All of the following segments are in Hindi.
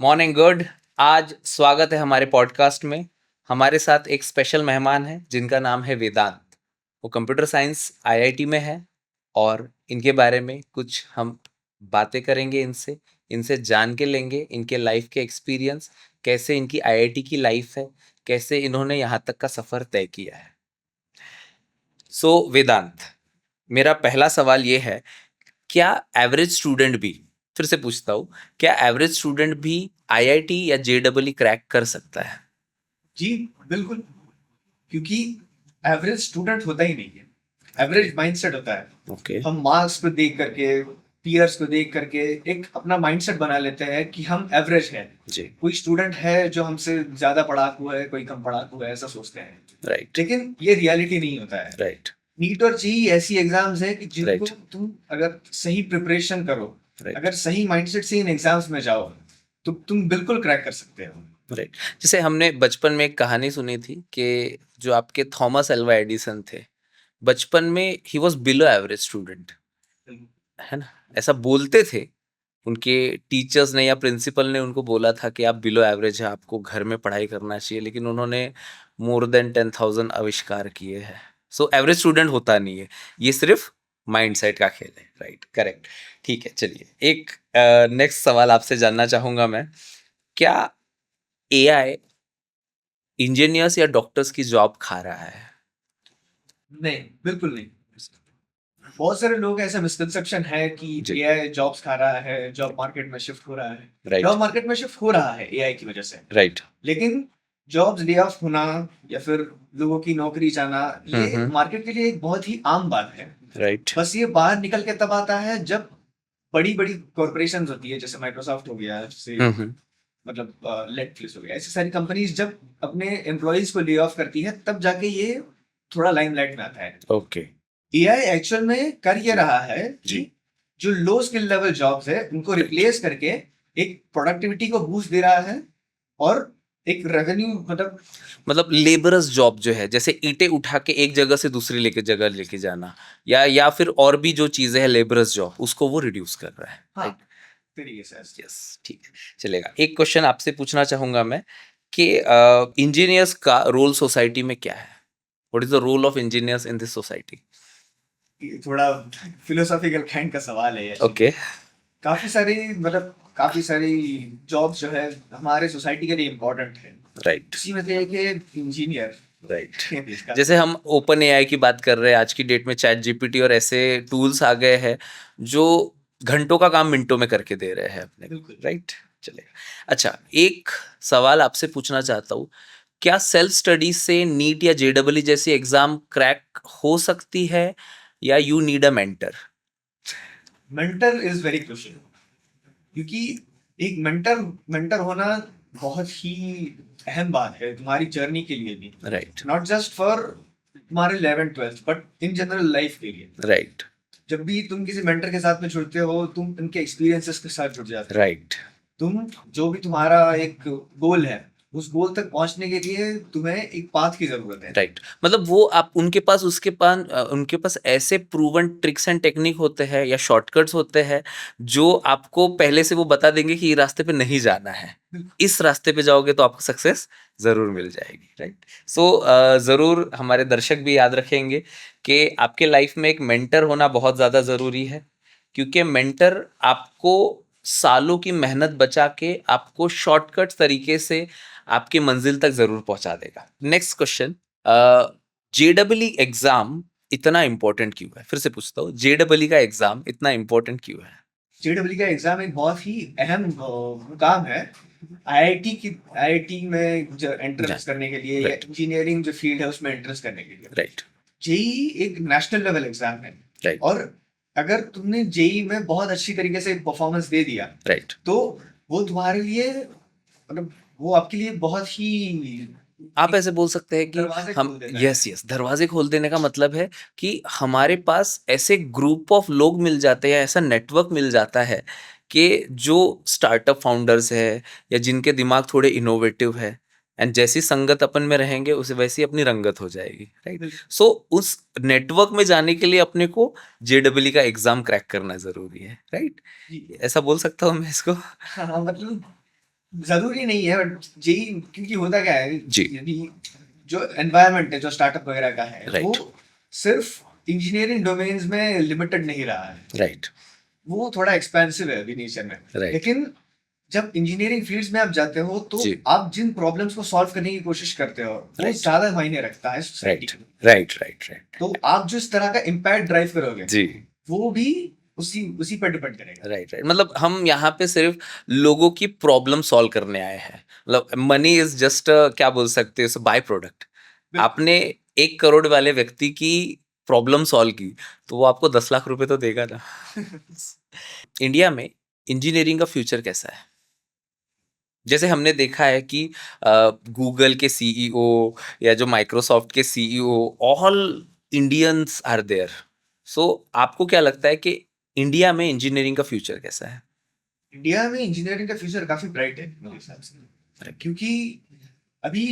Morning good. आज स्वागत है हमारे पॉडकास्ट में। हमारे साथ एक स्पेशल मेहमान है जिनका नाम है वेदांत। वो कंप्यूटर साइंस आईआईटी में है और इनके बारे में कुछ हम बातें करेंगे इनसे। इनसे जान के लेंगे इनके लाइफ के एक्सपीरियंस, कैसे इनकी आईआईटी की लाइफ है, कैसे इन्होंने यहाँ तक का सफ़र तय किया है। वेदांत, मेरा पहला सवाल ये है, क्या एवरेज स्टूडेंट भी, फिर से पूछता हूँ, क्या एवरेज स्टूडेंट भी आईआईटी या जेडबलई क्रैक कर सकता है? जी बिल्कुल, क्योंकि एवरेज स्टूडेंट होता ही नहीं है, एवरेज माइंडसेट होता है। ओके। हम मार्क्स को देख करके, पीयर्स को देख करके एक अपना माइंडसेट बना लेते हैं कि हम एवरेज हैं। जी। कोई स्टूडेंट है जो हमसे ज्यादा पढ़ाकू है, कोई कम पढ़ाकू है, ऐसा सोचते हैं। राइट। लेकिन ये रियलिटी नहीं होता है। राइट। नीट और जेईई ऐसी एग्जाम्स है कि जिनको Right. तुम अगर सही प्रिपरेशन करो, Right. अगर सही माइंडसेट से इन एग्जाम्स में जाओ, तो तुम बिल्कुल क्रैक कर सकते हो। राइट। जैसे हमने बचपन में एक कहानी सुनी थी कि जो आपके थॉमस अल्वा एडिसन थे, बचपन में he was below average student, है ना? ऐसा बोलते थे। उनके टीचर्स ने या प्रिंसिपल ने उनको बोला था कि आप बिलो एवरेज है, आपको घर में पढ़ाई करना चाहिए, लेकिन उन्होंने मोर देन 10,000 आविष्कार किए हैं। सो एवरेज स्टूडेंट होता नहीं है, ये सिर्फ माइंडसेट का खेल है। Right, correct. ठीक है, चलिए एक नेक्स्ट सवाल आपसे जानना चाहूँगा मैं। क्या एआई इंजीनियर्स या डॉक्टर्स की जॉब खा रहा है? नहीं, बिल्कुल नहीं। बहुत सारे लोग ऐसा मिसकंसेप्शन है कि जी। एआई जॉब्स खा रहा है, जॉब मार्केट में शिफ्ट हो रहा है। राइट। जॉब मार्केट में शिफ्ट हो रहा है एआई की वजह से, राइट। लेकिन जॉब्स ले ऑफ होना या फिर लोगों की नौकरी जाना, ये मार्केट के लिए एक बहुत ही आम बात है। राइट। बस ये बाहर निकल के तब आता है जब बड़ी बड़ी कॉर्पोरेशन होती है, जैसे माइक्रोसॉफ्ट हो गया, जैसे मतलब नेटफ्लिक्स हो गया, ऐसी सारी कंपनीज जब अपने एम्प्लॉयज को ले ऑफ करती है, तब जाके ये थोड़ा लाइमलाइट में आता है। ओके। एआई एक्चुअल में कर ये रहा है जी। कि जो लो स्किल लेवल जॉब्स है उनको Right. रिप्लेस करके एक प्रोडक्टिविटी को बूस्ट दे रहा है और एक रेवेन्यू, मतलब लेबरस जॉब जो है, जैसे ईंटें उठा के एक जगह से दूसरी जगह लेके जाना, या फिर और भी जो चीजें हैं लेबरस जॉब, उसको वो रिड्यूस कर रहा है। हाँ, राइट। तरीके से। यस, ठीक है, चलेगा। एक क्वेश्चन आपसे पूछना चाहूंगा मैं कि इंजीनियर्स का रोल सोसाइटी में क्या है? What is the role of engineers in this society? ये थोड़ा फिलोसॉफिकल काइंड का सवाल है ये। ओके। काफी सारी जॉब्स जो है हमारे सोसाइटी के लिए इम्पोर्टेंट है। राइट। इसी में से एक है इंजीनियर। राइट। जैसे हम ओपन एआई की बात कर रहे हैं, आज की डेट में चैट जीपीटी और ऐसे टूल्स आ गए हैं जो घंटों का काम मिनटों में करके दे रहे हैं अपने। बिल्कुल। राइट, चलेगा। अच्छा, एक सवाल आपसे पूछना चाहता हूँ, क्या सेल्फ स्टडी से नीट या जेडबलई जैसी एग्जाम क्रैक हो सकती है या you need a mentor? Mentor is very crucial, क्योंकि एक मेंटर मेंटर होना बहुत ही अहम बात है तुम्हारी जर्नी के लिए भी। राइट। नॉट जस्ट फॉर तुम्हारे 11th 12th, but in general life के लिए। राइट। जब भी तुम किसी मेंटर के साथ में जुड़ते हो, तुम उनके एक्सपीरियंसेस के साथ जुड़ जाते हो। राइट। तुम जो भी तुम्हारा एक गोल है, उस गोल तक पहुंचने के लिए तुम्हें एक पाथ की जरूरत है। राइट। मतलब वो आप उनके पास ऐसे प्रूवन ट्रिक्स एंड टेक्निक होते हैं या शॉर्टकट्स होते हैं जो आपको पहले से वो बता देंगे कि ये रास्ते पे नहीं जाना है, इस रास्ते पे जाओगे तो आपको सक्सेस जरूर मिल जाएगी। राइट। जरूर हमारे दर्शक भी याद रखेंगे कि आपके लाइफ में एक मेंटर होना बहुत ज़्यादा ज़रूरी है, क्योंकि मेंटर आपको सालों की मेहनत बचा के आपको शॉर्टकट तरीके से आपकी मंजिल तक जरूर पहुंचा देगा। नेक्स्ट क्वेश्चन, जेडबलई एग्जाम इतना इंपॉर्टेंट क्यों है? फिर से पूछता हूँ, जेडबलई का एग्जाम इतना इंपॉर्टेंट क्यों है? जेडब्ल्यू का एग्जाम एक बहुत ही अहम मुकाम है आईआईटी में एंट्रेंस करने के लिए, या इंजीनियरिंग जो फील्ड है उसमें एंट्रेंस करने के लिए। राइट। जेई एक नेशनल लेवल एग्जाम है। राइट। और अगर तुमने जेई में बहुत अच्छी तरीके से परफॉर्मेंस दे दिया, राइट, तो वो तुम्हारे लिए, मतलब वो आपके लिए बहुत ही, आप ऐसे बोल सकते हैं कि दरवाजे हम, खोल देता है। यस, दरवाजे खोल देने का मतलब है कि हमारे पास ऐसे ग्रुप ऑफ लोग मिल जाते हैं, ऐसा नेटवर्क मिल जाता है कि जो स्टार्टअप फाउंडर्स है या जिनके दिमाग थोड़े इनोवेटिव है, एंड जैसी संगत अपन में रहेंगे उसे वैसी अपनी रंगत हो जाएगी। राइट। सो उस नेटवर्क में जाने के लिए अपने को जेडब्ल्यू का एग्जाम क्रैक करना जरूरी है। राइट। जी। ऐसा बोल सकता हूँ मैं इसको? हाँ, मतलब जरूरी नहीं है, बट जेई क्योंकि होता क्या है, जी। यदि जो एनवायरनमेंट है जो स्टार्टअप वगैरह का है वो राइट। सिर्फ इंजीनियरिंग डोमेन्स में लिमिटेड नहीं रहा है, राइट। वो थोड़ा एक्सपेंसिव है अभी नेचर में। राइट। लेकिन जब इंजीनियरिंग फील्ड्स में आप जाते हो तो जी। आप जिन प्रॉब्लम्स को सॉल्व करने की कोशिश करते हो वो राइट। ज्यादा मायने रखता है सोसाइटी राइट। में। राइट। राइट। राइट। तो आप जिस तरह का इम्पैक्ट ड्राइव करोगे जी। वो भी उसी उसी पर डिपेंड करेगा। राइट। राइट। मतलब हम यहाँ पे सिर्फ लोगों की प्रॉब्लम सॉल्व करने आए हैं। मतलब मनी इज जस्ट क्या बोल सकते हैं, बाय प्रोडक्ट। बिल्कुल। आपने 1 करोड़ वाले व्यक्ति की प्रॉब्लम सॉल्व की तो वो आपको 10 लाख रुपए तो देगा ना। इंडिया में इंजीनियरिंग का फ्यूचर कैसा है? जैसे हमने देखा है कि गूगल के सीईओ या जो माइक्रोसॉफ्ट के CEO, all Indians are there. So आपको क्या लगता है कि इंडिया में इंजीनियरिंग का फ्यूचर कैसा है? इंडिया में इंजीनियरिंग का फ्यूचर काफी ब्राइट है मेरे हिसाब से, क्योंकि अभी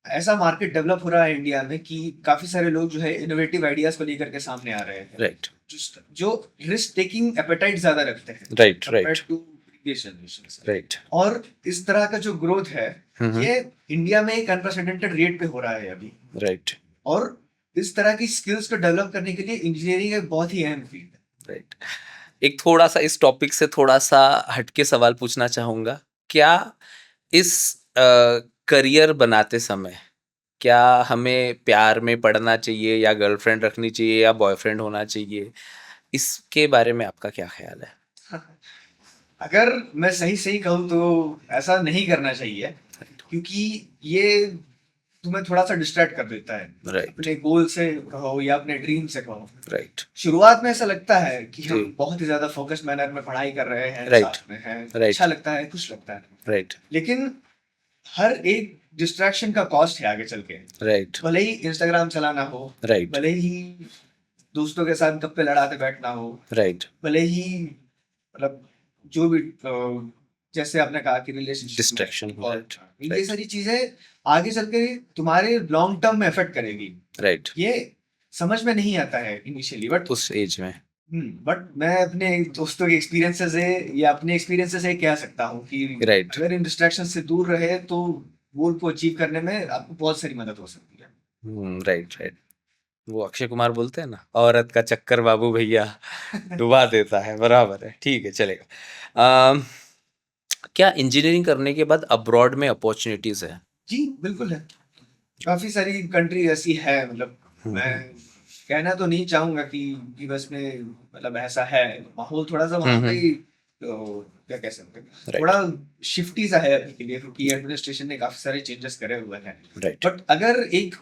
ऐसा मार्केट डेवलप हो रहा है इंडिया में कि काफी सारे लोग जो है इनोवेटिव आइडियाज को लेकर के सामने आ रहे हैं, राइट। जो रिस्क टेकिंग एपेटाइट ज्यादा रखते हैं right. Compare right. To previous generation. Right. और इस तरह का जो ग्रोथ है ये इंडिया में एक अनप्रेसिडेंटेड रेट पे हो रहा है अभी। राइट। और इस तरह की स्किल्स को डेवलप करने के लिए इंजीनियरिंग एक बहुत ही अहम फील्ड है। राइट। एक थोड़ा सा इस टॉपिक से थोड़ा सा हटके सवाल पूछना चाहूंगा। क्या इस करियर बनाते समय क्या हमें प्यार में पड़ना चाहिए, या गर्लफ्रेंड रखनी चाहिए, या बॉयफ्रेंड होना चाहिए? इसके बारे में आपका क्या ख्याल है? अगर मैं सही सही कहूँ तो ऐसा नहीं करना चाहिए, क्योंकि ये तुम्हें थोड़ा सा डिस्ट्रैक्ट कर देता है राइट। अपने गोल से कहो या अपने ड्रीम से कहो। राइट। शुरुआत में ऐसा लगता है कि जी। हम बहुत ही ज्यादा फोकस मैनर में पढ़ाई कर रहे हैं, राइट। साथ में हैं, राइट। अच्छा लगता है, खुश लगता है। राइट। लेकिन हर एक डिस्ट्रैक्शन का कॉस्ट है आगे चल के। राइट। भले ही इंस्टाग्राम चलाना हो, राइट। भले ही दोस्तों के साथ गप्पे लड़ाते बैठना हो, राइट। भले ही मतलब जो भी जैसे आपने कहा कि रिलेशनशिप डिस्ट्रैक्शन। और राइट। ये राइट। सारी चीजें आगे चल के तुम्हारे लॉन्ग टर्म में इफेक्ट करेगी। राइट। ये समझ में नहीं आता है इनिशियली, उस एज में। बट मैं अपने दोस्तों के एक्सपीरियंसेस से या अपने एक्सपीरियंसेस से कह सकता हूँ कि राइट। अगर इन डिस्ट्रैक्शन से दूर रहे तो गोल को अचीव करने में आपको बहुत सारी मदद हो सकती है। राइट। राइट। वो अक्षय कुमार बोलते हैं ना, औरत का चक्कर बाबू भैया डुबा देता है। बराबर है, ठीक है, चलेगा। क्या इंजीनियरिंग करने के बाद अब्रॉड में अपॉर्चुनिटीज है? जी बिल्कुल है, काफी सारी कंट्री ऐसी है। मतलब मैं कहना तो नहीं चाहूंगा कि बस में मतलब ऐसा है, माहौल थोड़ा सा वहाँ पे तो क्या कह सकते हैं, राइट। थोड़ा शिफ्टी सा है अभी के लिए, क्योंकि एडमिनिस्ट्रेशन ने काफी सारे चेंजेस करे हुए हैं। राइट। बट अगर एक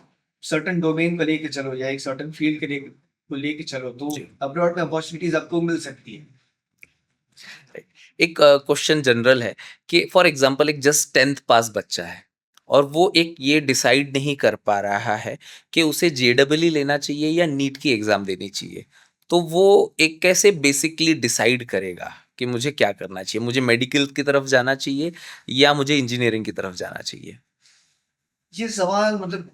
सर्टन डोमेन को लेके चलो या एक सर्टन फील्ड के लिए को लेके चलो तो जी। अब्रॉड में अपॉर्चुनिटीज आपको मिल सकती है। एक क्वेश्चन जनरल है कि फॉर एग्जांपल एक जस्ट 10th पास बच्चा है और वो एक ये डिसाइड नहीं कर पा रहा है कि उसे जेडब्ल्यू लेना चाहिए या नीट की एग्जाम देनी चाहिए, तो वो एक कैसे बेसिकली डिसाइड करेगा कि मुझे क्या करना चाहिए? मुझे मेडिकल की तरफ जाना चाहिए या मुझे इंजीनियरिंग की तरफ जाना चाहिए? ये सवाल मतलब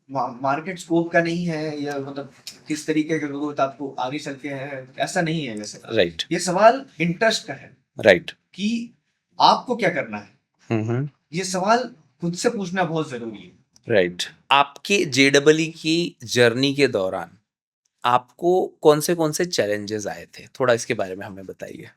मार्केट स्कोप का नहीं है, या मतलब किस तरीके के लोग आपको आगे चल के है, ऐसा नहीं है वैसे। राइट। ये सवाल इंटरेस्ट का है राइट। कि आपको क्या करना है। ये सवाल खुद से पूछना बहुत जरूरी है। राइट। आपके जेडब्ल्यू की जर्नी के दौरान आपको कौन से चैलेंजेस आए थे? थोड़ा इसके बारे में हमें बताइए।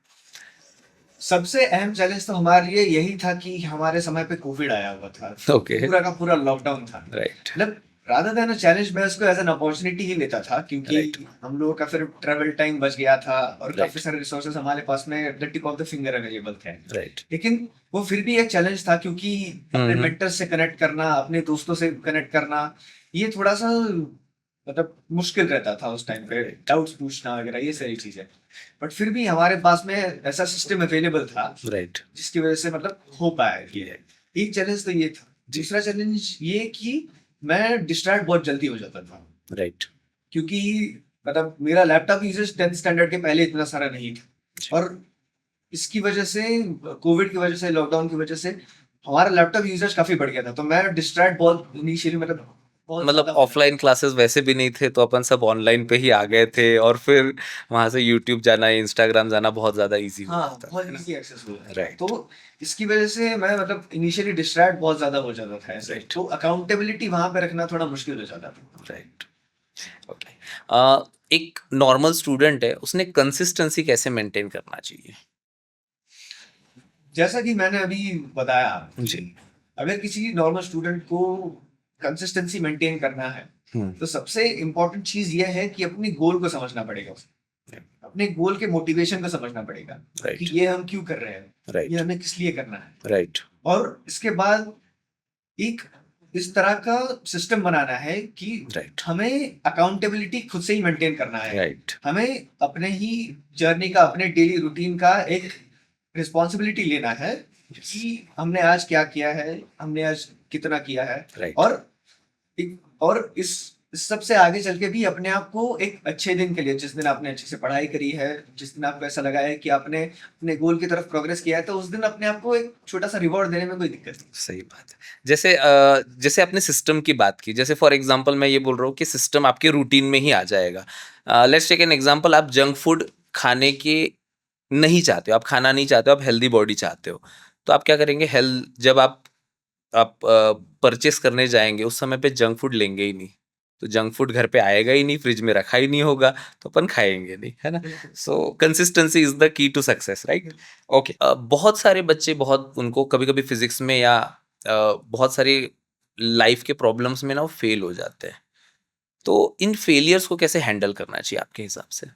सबसे अहम चैलेंज तो हमारे लिए यही था कि हमारे समय पे कोविड आया हुआ था। ओके। पूरा का पूरा लॉकडाउन था। राइट। मतलब रादर देन चैलेंज मैं उसको एज एन अपॉर्चुनिटी ही लेता था, क्योंकि Right. हम लोगों का फिर ट्रेवल टाइम बच गया था और Right. काफी सारे रिसोर्सेज हमारे पास में at the tip of the finger available थे। राइट। लेकिन वो फिर भी एक चैलेंज था, क्योंकि अपने मेंटर्स से कनेक्ट करना, अपने दोस्तों से कनेक्ट करना, ये थोड़ा सा मतलब मुश्किल रहता था उस टाइम पे। डाउट्स पूछना वगैरह ये सारी चीजें, बट फिर भी हमारे पास में ऐसा सिस्टम अवेलेबल था राइट। जिसकी वजह से मतलब हो पाया ये। एक चैलेंज तो ये था। दूसरा चैलेंज ये कि मैं डिस्ट्रैक्ट बहुत जल्दी हो जाता था। राइट। क्योंकि मतलब मेरा लैपटॉप यूजेज 10th स्टैंडर्ड के पहले इतना सारा नहीं था, और इसकी वजह से, कोविड की वजह से, लॉकडाउन की वजह से हमारा लैपटॉप यूजेज काफी बढ़ गया था। तो मैं डिस्ट्रैक्ट बहुत इनिशियली मतलब बहुत मतलब ज्यादा हो जाता ऑफलाइन क्लासेस वैसे भी नहीं थे तो अपन सब ऑनलाइन पे ही आ गए थे और फिर वहां से यूट्यूब जाना, इंस्टाग्राम जाना बहुत ज्यादा इजी है। हो हाँ, गया था, बहुत है ना? इजी एक्सेस हो जाता था। राइट, तो इसकी वजह से मैं मतलब इनिशियली डिस्ट्रैक्ट बहुत ज्यादा हो जाता था ऐसे, राइट, तो अकाउंटेबिलिटी वहां पे रखना थोड़ा मुश्किल हो जाता था। राइट। ओके, एक नॉर्मल स्टूडेंट है, उसने कंसिस्टेंसी कैसे मेंटेन करना चाहिए? जैसा कि मैंने अभी बताया कि जी। अगर किसी नॉर्मल स्टूडेंट को कंसिस्टेंसी मेंटेन करना है, हम्म। तो सबसे इम्पोर्टेंट चीज यह है कि अपनी गोल को समझना पड़ेगा उसे। अपने गोल के मोटिवेशन को समझना पड़ेगा कि राइट, ये हम क्यों कर रहे हैं, ये राइट, हमें किस लिए करना है। राइट, और इसके बाद एक इस तरह का सिस्टम बनाना है कि राइट, हमें अकाउंटेबिलिटी खुद से ही मेंटेन करना है। राइट, हमें अपने ही जर्नी का, अपने डेली रूटीन का एक रिस्पॉन्सिबिलिटी लेना है कि हमने आज क्या किया है, हमने आज कितना किया है। राइट, और और इस सब से आगे चल के भी अपने आप को एक अच्छे दिन के लिए, जिस दिन आपने अच्छे से पढ़ाई करी है, जिस दिन आपको ऐसा लगा है कि आपने अपने गोल की तरफ प्रोग्रेस किया है, तो उस दिन अपने आप को एक छोटा सा रिवॉर्ड देने में कोई दिक्कत नहीं। सही बात है। जैसे जैसे आपने सिस्टम की बात की, जैसे फॉर एग्जांपल मैं ये बोल रहा हूँ कि सिस्टम आपके रूटीन में ही आ जाएगा। लेट्स टेक एन एग्जांपल, आप जंक फूड खाने के नहीं चाहते हो, आप खाना नहीं चाहते हो, आप हेल्दी बॉडी चाहते हो, तो आप क्या करेंगे? हेल्थ जब आप परचेस करने जाएंगे उस समय पे जंक फूड लेंगे ही नहीं, तो जंक फूड घर पे आएगा ही नहीं, फ्रिज में रखा ही नहीं होगा, तो अपन खाएंगे नहीं, है ना? बिल्कुल। So consistency is the key to success, right? Okay, बहुत सारे बच्चे, बहुत उनको कभी कभी फिजिक्स में या बहुत सारी लाइफ के प्रॉब्लम्स में ना वो फेल हो जाते हैं, तो इन फेलियर्स को कैसे हैंडल करना चाहिए आपके हिसाब से?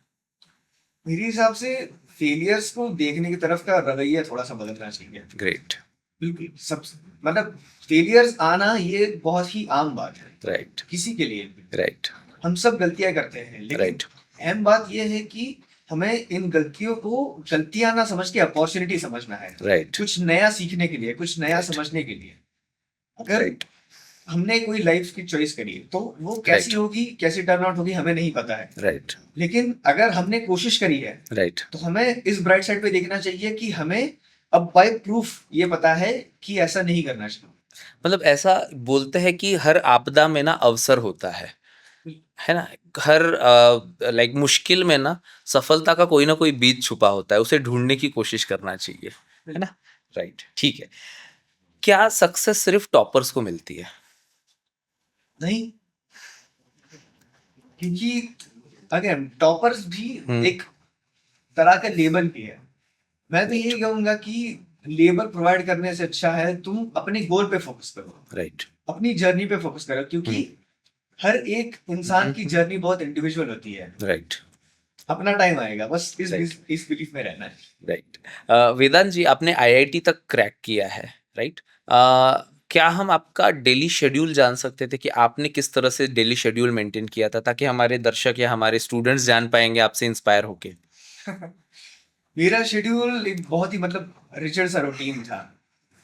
मेरे हिसाब से फेलियर्स को देखने की तरफ का रवैया थोड़ा सा बदलना चाहिए। ग्रेट। बिल्कुल, सब मतलब फेलियर्स आना ये बहुत ही आम बात है राइट, किसी के लिए भी। राइट, हम सब गलतियां करते हैं, लेकिन राइट, अहम बात यह है कि हमें इन गलतियों को गलतियां ना समझ के अपॉर्चुनिटी समझना है, राइट, कुछ नया सीखने के लिए, कुछ नया राइट, समझने के लिए। अगर राइट, हमने कोई लाइफ की चॉइस करी है, तो वो कैसी राइट, होगी, कैसी टर्न आउट होगी, हमें नहीं पता है। राइट, लेकिन अगर हमने कोशिश करी है, राइट। तो हमें इस ब्राइट साइड पे देखना चाहिए कि हमें अब बाय प्रूफ ये पता है कि ऐसा नहीं करना चाहिए। मतलब ऐसा बोलते हैं कि हर आपदा में ना अवसर होता है ना? हर लाइक मुश्किल में ना सफलता का कोई ना कोई बीज छुपा होता है, उसे ढूंढने की कोशिश करना चाहिए, है ना? राइट, ठीक है। क्या सक्सेस सिर्फ टॉपर्स को मिलती है? नहीं, क्योंकि अगेन टॉपर्स भी एक तरह का लेबल भी है। मैं तो यही कहूंगा कि लेबल प्रोवाइड करने से अच्छा है तुम अपने गोल पे फोकस करो, राइट, अपनी जर्नी पे फोकस करो, क्योंकि हर एक इंसान की जर्नी बहुत इंडिविजुअल होती है। राइट, अपना टाइम आएगा, बस राइट, इस बिलीफ में रहना है। राइट। वेदांत जी, आपने आईआईटी तक क्रैक किया है, राइट? क्या हम आपका डेली शेड्यूल जान सकते थे कि आपने किस तरह से डेली शेड्यूल मेंटेन किया था, ताकि हमारे दर्शक या हमारे स्टूडेंट्स जान पाएंगे आपसे इंस्पायर होके? मेरा शेड्यूल एक बहुत ही मतलब रिचर्ड सा रूटीन था।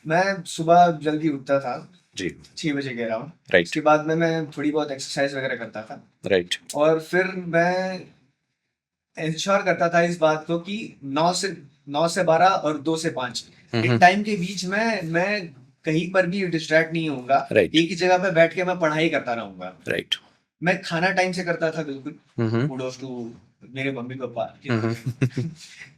मैं सुबह जल्दी उठता था, जी। 6 बजे के अराउंड। राइट, उसके बाद में मैं थोड़ी बहुत एक्सरसाइज वगैरह करता था, राइट, और फिर मैं इंश्योर करता था इस बात को कि 9 से 12 और 2 से 5 इन टाइम के बीच में मैं कहीं पर भी डिस्ट्रैक्ट नहीं होऊंगा। राइट, एक ही जगह पे बैठ के मैं पढ़ाई करता रहूंगा। राइट, मैं खाना टाइम से करता था, बिल्कुल। हम्म, कुडोस टू मेरे मम्मी पापा हम्म, जिन्होंने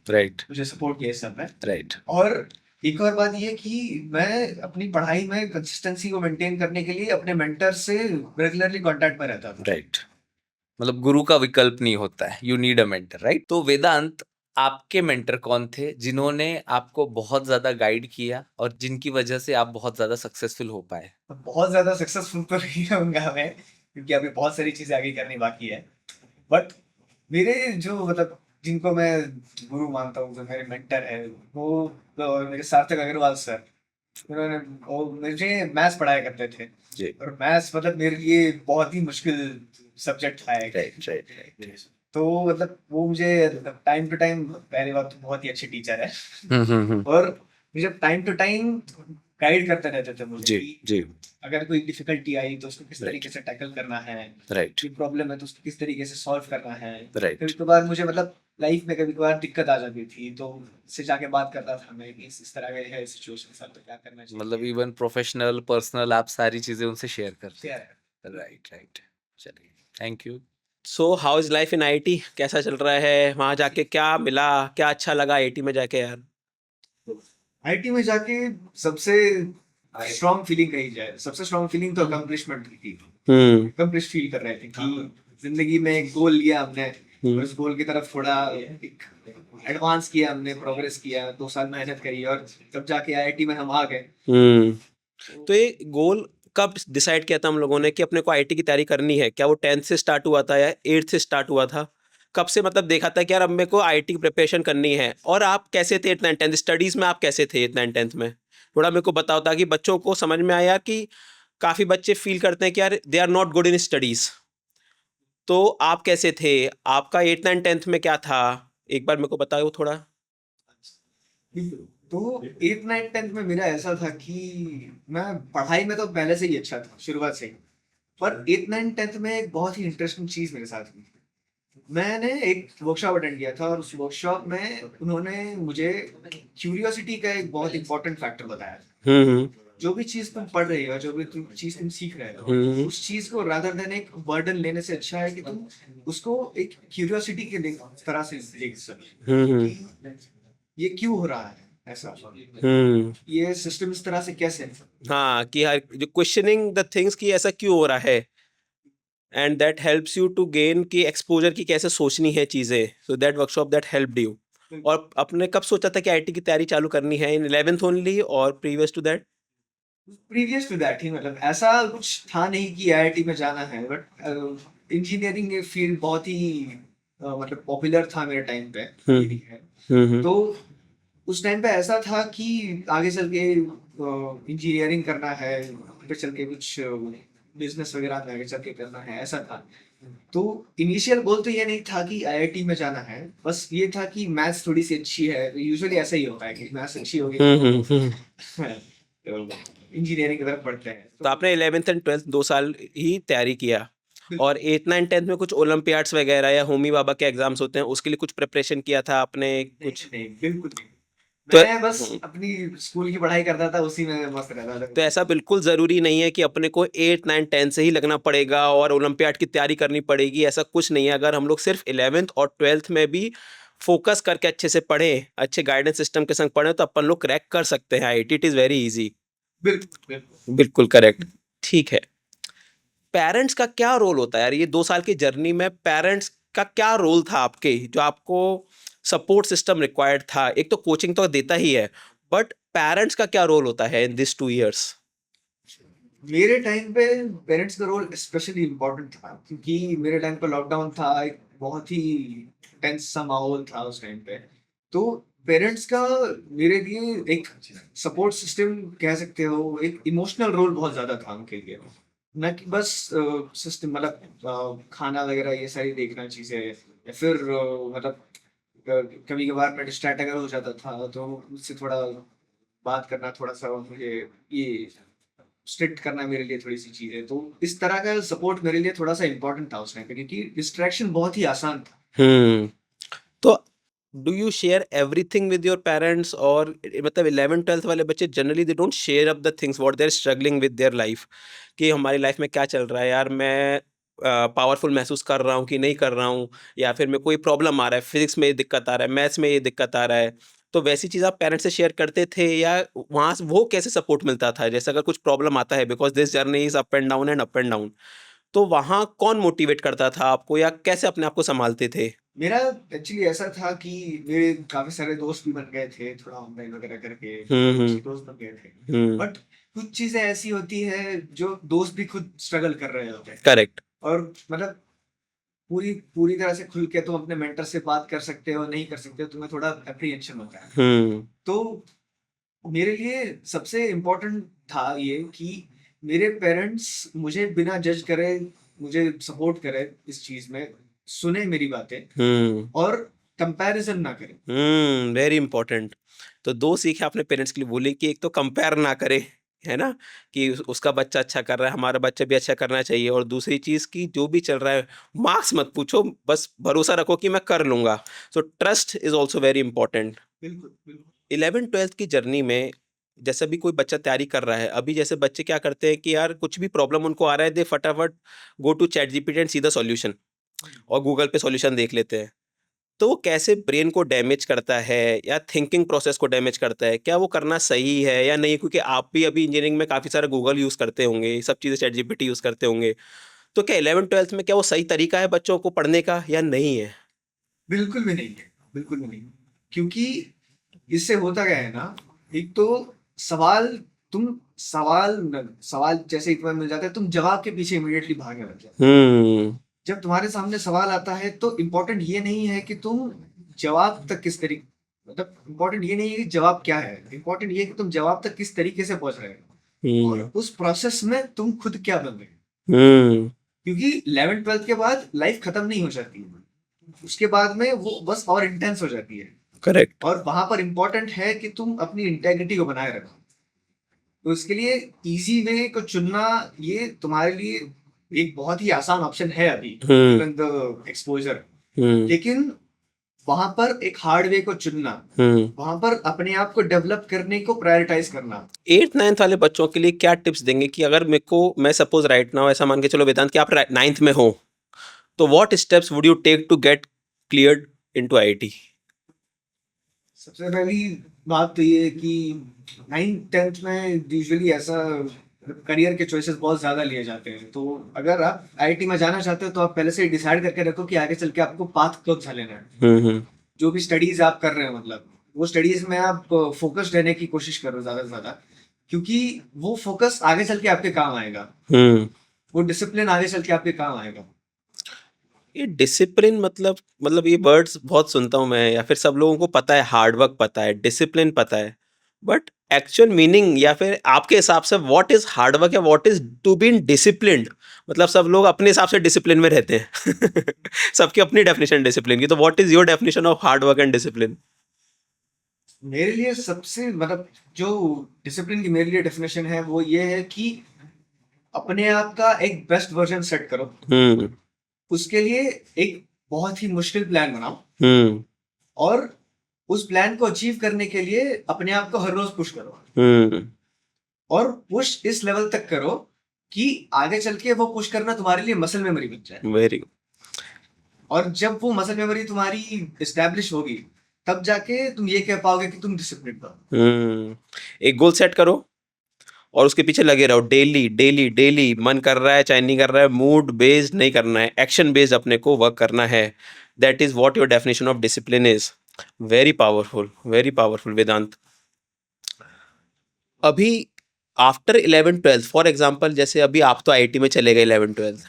राइट, मुझे सपोर्ट किया इस सब में। राइट, और एक और बात ये कि मैं अपनी पढ़ाई में कंसिस्टेंसी को मेंटेन करने के लिए अपने मेंटर से रेगुलरली कांटेक्ट में रहता था। राइट। मतलब गुरु का विकल्प नहीं होता है, you need a mentor, right? तो वेदांत, आपके मेंटर कौन थे जिन्होंने आपको बहुत ज्यादा गाइड किया और जिनकी वजह से आप बहुत ज्यादा सक्सेसफुल हो पाए? बहुत ज्यादा सक्सेसफुल तो नहीं रहूंगा मैं, क्योंकि अभी बहुत सारी चीजें आगे करनी बाकी है। बट मेरे जो मतलब जिनको मैं गुरु मानता हूँ, जो मेरे मेंटर है, वो तो मेरे सार्थक अग्रवाल सर। उन्होंने वो मुझे मैथ्स पढ़ाया करते थे, जी। और मैथ्स मतलब मेरे लिए बहुत ही मुश्किल सब्जेक्ट था एक। Right, right, right. तो मतलब वो मुझे टाइम टू टाइम, पहली बात तो बहुत ही अच्छे टीचर है, हम्म। और मुझे टाइम टू टाइम गाइड करते रहते थे मुझे जी, कि जी। अगर कोई डिफिकल्टी आई तो उसको किस राइट, तरीके से टैकल करना है, राइट, कोई प्रॉब्लम है तो उसको किस तरीके से सॉल्व करना है। राइट। कभी कभार मुझे मतलब लाइफ में कभी कभार दिक्कत आ जाती थी, तो उससे जाके बात करता था मैं कि इस तरह का है सिचुएशन सर, तो क्या करना मतलब चाहिए। इवन प्रोफेशनल, पर्सनल, आप सारी चीजें उनसे शेयर करते शेयर थे? है। राइट। चलिए, thank you. So how is life in IT? कैसा चल रहा है वहाँ जाके? क्या मिला, क्या अच्छा लगा आईटी में जाके यार? आईटी में जाके सबसे स्ट्रॉन्ग फीलिंग कही जाए, सबसे स्ट्रॉन्ग फीलिंग तो अकम्पलिशमेंट की थी। अकम्पलिश फील कर रहे थे कि जिंदगी में एक गोल लिया हमने और उस गोल की तरफ थोड़ा एक एडवांस किया, हमने प्रोग्रेस किया, 2 साल मेहनत करी और तब जाके आईआईटी में हम आ गए। तो ये गोल कब डिसाइड किया था हम लोगों ने कि अपने को आईटी की तैयारी करनी है? क्या वो 10th से स्टार्ट हुआ था या 8th से स्टार्ट हुआ था? कब से मतलब देखा था कि यार अब मेरे को आईटी की प्रिपरेशन करनी है? और आप कैसे थे 8th एंड 10th स्टडीज में? आप कैसे थे 8th एंड 10th में? थोड़ा मेरे को बताओ ताकि बच्चों को समझ में आया कि काफी बच्चे फील करते हैं कि यार they are not good in studies. तो आप कैसे थे? आपका 8th एंड 10th में क्या था? एक बार मेरे को बताओ थोड़ा। तो 8th 9th 10th में मेरा ऐसा था कि मैं पढ़ाई में तो पहले से ही अच्छा था, शुरुआत से ही। पर 8th 9th 10th में एक बहुत ही इंटरेस्टिंग चीज मेरे साथ हुई। मैंने एक वर्कशॉप अटेंड किया था और उस वर्कशॉप में उन्होंने मुझे क्यूरियोसिटी का एक बहुत इंपॉर्टेंट फैक्टर बताया। जो भी चीज तुम पढ़ रहे हो, जो भी चीज तुम सीख रहे हो, उस चीज को रादर देन एक बर्डन लेने से अच्छा है कि तुम उसको एक क्यूरियोसिटी के तरह से देख सको। ये क्यों हो रहा है ऐसा, ये सिस्टम इस तरह से कैसे है? हाँ, कि हर जो क्वेश्चनिंग द थिंग्स कि ऐसा क्यों हो रहा है, and that helps you to gain key exposure की कैसे सोचनी है चीजें। So that workshop that helped you. और आपने कब सोचा था कि आईटी की तैयारी चालू करनी है? इन 11th ओनली और previous to that? Previous to that ही, मतलब ऐसा कुछ था नहीं कि आईआईटी में जाना है, बट इंजीनियरिंग फील्ड बहुत ही मतलब पॉपुलर था मेरे टाइम पे। अभी भी है। तो उस टाइम पे ऐसा था कि आगे चल के इंजीनियरिंग करना है, फिर चल के कुछ बिजनेस वगैरह में आगे चल के करना है, ऐसा था। तो इनिशियल गोल तो ये नहीं था कि आईआईटी में जाना है, बस ये था कि मैथ्स थोड़ी सी अच्छी है, यूजुअली ऐसा ही होता है कि मैथ्स अच्छी होगी तो इंजीनियरिंग की तरफ बढ़ते हैं। तो आपने 11th एंड 12th 2 साल ही तैयारी किया, और 8th 9th 10th में कुछ ओलंपियाड्स वगैरह या होमी बाबा के एग्जाम्स होते हैं उसके लिए कुछ प्रिपरेशन किया था आपने कुछ? नहीं, बिल्कुल नहीं। तो मैं बस अपनी स्कूल की पढ़ाई करता था, उसी में मस्त रहता था। तो ऐसा बिल्कुल ज़रूरी नहीं है कि अपने को 8 9 10 से ही लगना पड़ेगा और ओलंपियाड की तैयारी करनी पड़ेगी, ऐसा कुछ नहीं है। अगर हम लोग सिर्फ 11th और 12th में भी फोकस करके अच्छे से पढ़ें, अच्छे गाइडेंस सिस्टम के संग पढ़ें, तो अपन लोग क्रैक कर सकते हैं IT. It is very easy. बिल्कुल बिल्कुल। बिल्कुल करेक्ट। ठीक है, पेरेंट्स का क्या रोल होता है यार? ये 2 साल की जर्नी में पेरेंट्स का क्या रोल था आपके, जो आपको सपोर्ट सिस्टम रिक्वायर्ड था? एक तो कोचिंग तो देता ही है, बट पेरेंट्स का क्या रोल होता है इन दिस 2 years? मेरे टाइम पे पेरेंट्स का रोल स्पेशली इम्पोर्टेंट था, क्योंकि मेरे टाइम पे लॉकडाउन था, एक बहुत ही टेंस सा माहौल था उस टाइम पे। तो पेरेंट्स का मेरे लिए एक सपोर्ट सिस्टम कह सकते हो, एक इमोशनल रोल बहुत ज्यादा था उनके लिए। न कि बस सिस्टम मतलब खाना वगैरह ये सारी देखना चीजें, या फिर मतलब कभी कभार मैं डिस्ट्रैक्ट अगर हो जाता था तो मुझसे थोड़ा बात करना, थोड़ा सा मुझे ये स्ट्रिक्ट करना मेरे लिए थोड़ी सी चीज है। तो इस तरह का सपोर्ट मेरे लिए थोड़ा सा इम्पोर्टेंट था उस टाइम पे, क्योंकि डिस्ट्रैक्शन बहुत ही आसान था। तो do you share everything with your parents? और मतलब 11 12th वाले बच्चे generally they don't share up the things what they are struggling with their life, कि हमारी लाइफ में क्या चल रहा है यार, मैं पावरफुल महसूस कर रहा हूँ कि नहीं कर रहा हूँ, या फिर मैं कोई प्रॉब्लम आ रहा है, फिजिक्स में ये दिक्कत आ रहा है, मैथ्स में ये दिक्कत आ रहा है। तो वैसी चीज़ आप पेरेंट्स से शेयर करते थे, या वहाँ से वो कैसे सपोर्ट मिलता था? जैसे अगर कुछ प्रॉब्लम आता है, because this journey is up and down and up and down, तो वहाँ कौन मोटिवेट करता था आपको, या कैसे अपने आप को संभालते थे? मेरा एक्चुअली ऐसा था कि मेरे काफी सारे दोस्त भी बन गए थे, थोड़ा ऑनलाइन वगैरह करके अच्छे दोस्त बन गए थे। बट कुछ चीजें ऐसी होती है जो दोस्त भी खुद स्ट्रगल कर रहे होते हैं। करेक्ट। और मतलब पूरी पूरी तरह से खुल के तुम अपने मेंटर से बात कर सकते हो, नहीं कर सकते हो, तुम्हें थोड़ा अप्रीहेंशन होता है। तो मेरे लिए सबसे इम्पोर्टेंट था ये कि मेरे पेरेंट्स मुझे बिना जज करे मुझे सपोर्ट करे, इस चीज में सुने मेरी बातें और कंपैरिजन ना करें। Very important. तो 2 सीखें आपने पेरेंट्स के लिए बोली कि एक तो कंपेयर ना करें, है ना? कि उसका बच्चा अच्छा कर रहा है, हमारा बच्चा भी अच्छा करना चाहिए। और दूसरी चीज़ कि जो भी चल रहा है, मार्क्स मत पूछो, बस भरोसा रखो कि मैं कर लूँगा। So trust is also very important. बिल्कुल बिल्कुल। 11th 12th की जर्नी में जैसे भी कोई बच्चा तैयारी कर रहा है, अभी जैसे बच्चे क्या करते हैं कि यार कुछ भी प्रॉब्लम उनको आ रहा है, दे फटाफट go to chat GPT and see the solution, और गूगल पे सॉल्यूशन देख लेते हैं। तो वो कैसे ब्रेन को डैमेज करता है या थिंकिंग प्रोसेस को डैमेज करता है? क्या वो करना सही है या नहीं? क्योंकि आप भी अभी इंजीनियरिंग में काफ़ी सारा गूगल यूज़ करते होंगे, ये सब चीज़ें चैट जीपीटी यूज़ करते होंगे। तो क्या 11th-12th में क्या वो सही तरीका है बच्चों को पढ़ने का या नहीं है? बिल्कुल भी नहीं है, बिल्कुल भी नहीं। क्योंकि इससे होता क्या है ना, एक तो सवाल सवाल जैसे ही तुम्हें मिल जाता है, तुम जवाब के पीछे इमीडिएटली भागने लग जाते हो। जब तुम्हारे सामने सवाल आता है तो इम्पोर्टेंट ये नहीं है कि तुम जवाब तक किस तरीके, मतलब इम्पोर्टेंट ये नहीं है कि जवाब क्या है, इम्पोर्टेंट ये है कि तुम जवाब तक किस तरीके से पहुंच रहे हो और उस प्रोसेस में तुम खुद क्या बन रहे हो। क्योंकि 11th-12th के बाद लाइफ खत्म नहीं हो जाती है, उसके बाद में वो बस और इंटेंस हो जाती है। करेक्ट। और वहां पर इम्पोर्टेंट है कि तुम अपनी इंटेग्रिटी को बनाए रखो। तो इसके लिए इजी वे को चुनना ये तुम्हारे लिए एक बहुत ही आसान ऑप्शन है अभी गिवन द एक्सपोजर। लेकिन वहां पर एक हार्ड वे को चुनना, वहां पर अपने आप को डेवलप करने को प्रायोरिटाइज करना। 8th-9th वाले बच्चों के लिए क्या टिप्स देंगे कि अगर मैं सपोज राइट नाउ ऐसा मान के चलो वेदांत कि आप 9th में हो, तो what steps would you take to get cleared into IIT? सबसे पहली बात तो ये है कि 9th-10th में यूजुअली ऐसा करियर के चॉइसेस बहुत ज्यादा लिए जाते हैं। तो अगर आप आईआईटी में जाना चाहते हो तो आप पहले से डिसाइड करके रखो कि आगे चल के आपको पाथ कब सा लेना है। जो भी स्टडीज आप कर रहे हो, मतलब वो स्टडीज में आप फोकस्ड रहने की कोशिश करो ज्यादा से ज्यादा, क्योंकि वो फोकस आगे चल के आपके काम आएगा। वो डिसिप्लिन आगे चल के आपके काम आएगा। ये डिसिप्लिन मतलब ये वर्ड्स बहुत सुनता हूँ मैं, या फिर सब लोगों को पता है, हार्ड वर्क पता है, डिसिप्लिन पता है, बट एक्चुअल मीनिंग या फिर आपके हिसाब से व्हाट इज हार्ड वर्क या what is to be disciplined? मतलब सब लोग अपने हिसाब से डिसिप्लिन में रहते हैं सबकी अपनी डेफिनेशन डिसिप्लिन की, तो what is your definition of hard work and discipline? मेरे लिए सबसे मतलब जो डिसिप्लिन की मेरे लिए डेफिनेशन है वो ये है कि अपने आप का एक बेस्ट वर्जन सेट करो। उसके लिए एक बहुत ही मुश्किल प्लान बनाओ और उस प्लान को अचीव करने के लिए अपने आप को हर रोज पुश करो। और पुश इस लेवल तक करो कि आगे चल के वो पुश करना तुम्हारे लिए मसल मेमोरी बन जाए। वेरी और जब वो मसल मेमोरी तुम्हारी एस्टेब्लिश होगी तब जाके तुम ये कह पाओगे कि तुम डिसिप्लिन हो। एक गोल सेट करो और उसके पीछे लगे रहो, डेली डेली डेली। मन कर रहा है चाहे नहीं कर रहा है, मूड बेस्ड नहीं करना है, एक्शन बेस्ड अपने को वर्क करना है। That is what your definition of discipline is. Very powerful Vedant. अभी आफ्टर 11th-12th फॉर एग्जाम्पल, जैसे अभी आप तो आईआईटी में चले गए 11th-12th,